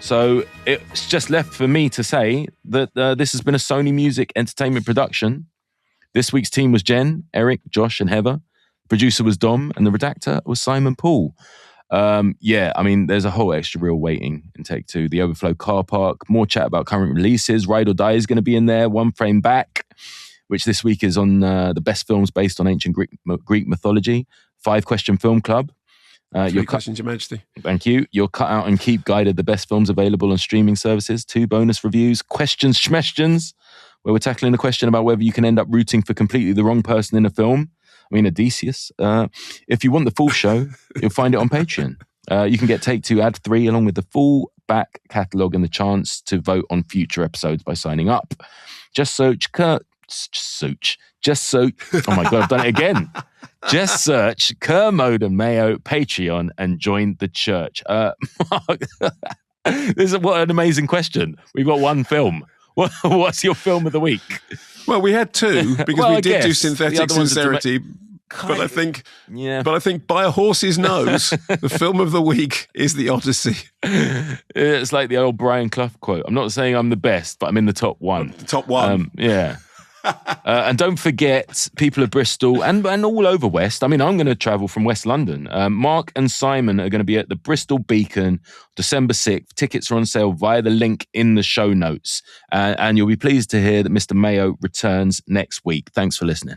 So it's just left for me to say that this has been a Sony Music Entertainment production. This week's team was Jen, Eric, Josh, and Heather. Producer was Dom, and the redactor was Simon Paul. There's a whole extra reel waiting in take 2. The Overflow car park, more chat about current releases. Ride or Die is going to be in there. One Frame Back, which this week is on the best films based on ancient Greek mythology. 5-question film club. 3 questions, Your Majesty. Thank you. Your Cut Out and Keep guided the best films available on streaming services. 2 bonus reviews. Questions Schmestions, where we're tackling the question about whether you can end up rooting for completely the wrong person in a film. I mean, Odysseus. If you want the full show, you'll find it on Patreon. You can get Take 2 ad-free along with the full back catalogue and the chance to vote on future episodes by signing up. Just search. Oh my God, I've done it again. Just search Kermode and Mayo Patreon and join the church. Mark, what an amazing question. We've got one film. What's your film of the week? Well, we had 2 because we did do Synthetic Sincerity. But I think by a horse's nose, the film of the week is The Odyssey. It's like the old Brian Clough quote. I'm not saying I'm the best, but I'm in the top 1. The top 1. Yeah. And don't forget, people of Bristol and all over West. I mean, I'm going to travel from West London. Mark and Simon are going to be at the Bristol Beacon, December 6th. Tickets are on sale via the link in the show notes. And you'll be pleased to hear that Mr. Mayo returns next week. Thanks for listening.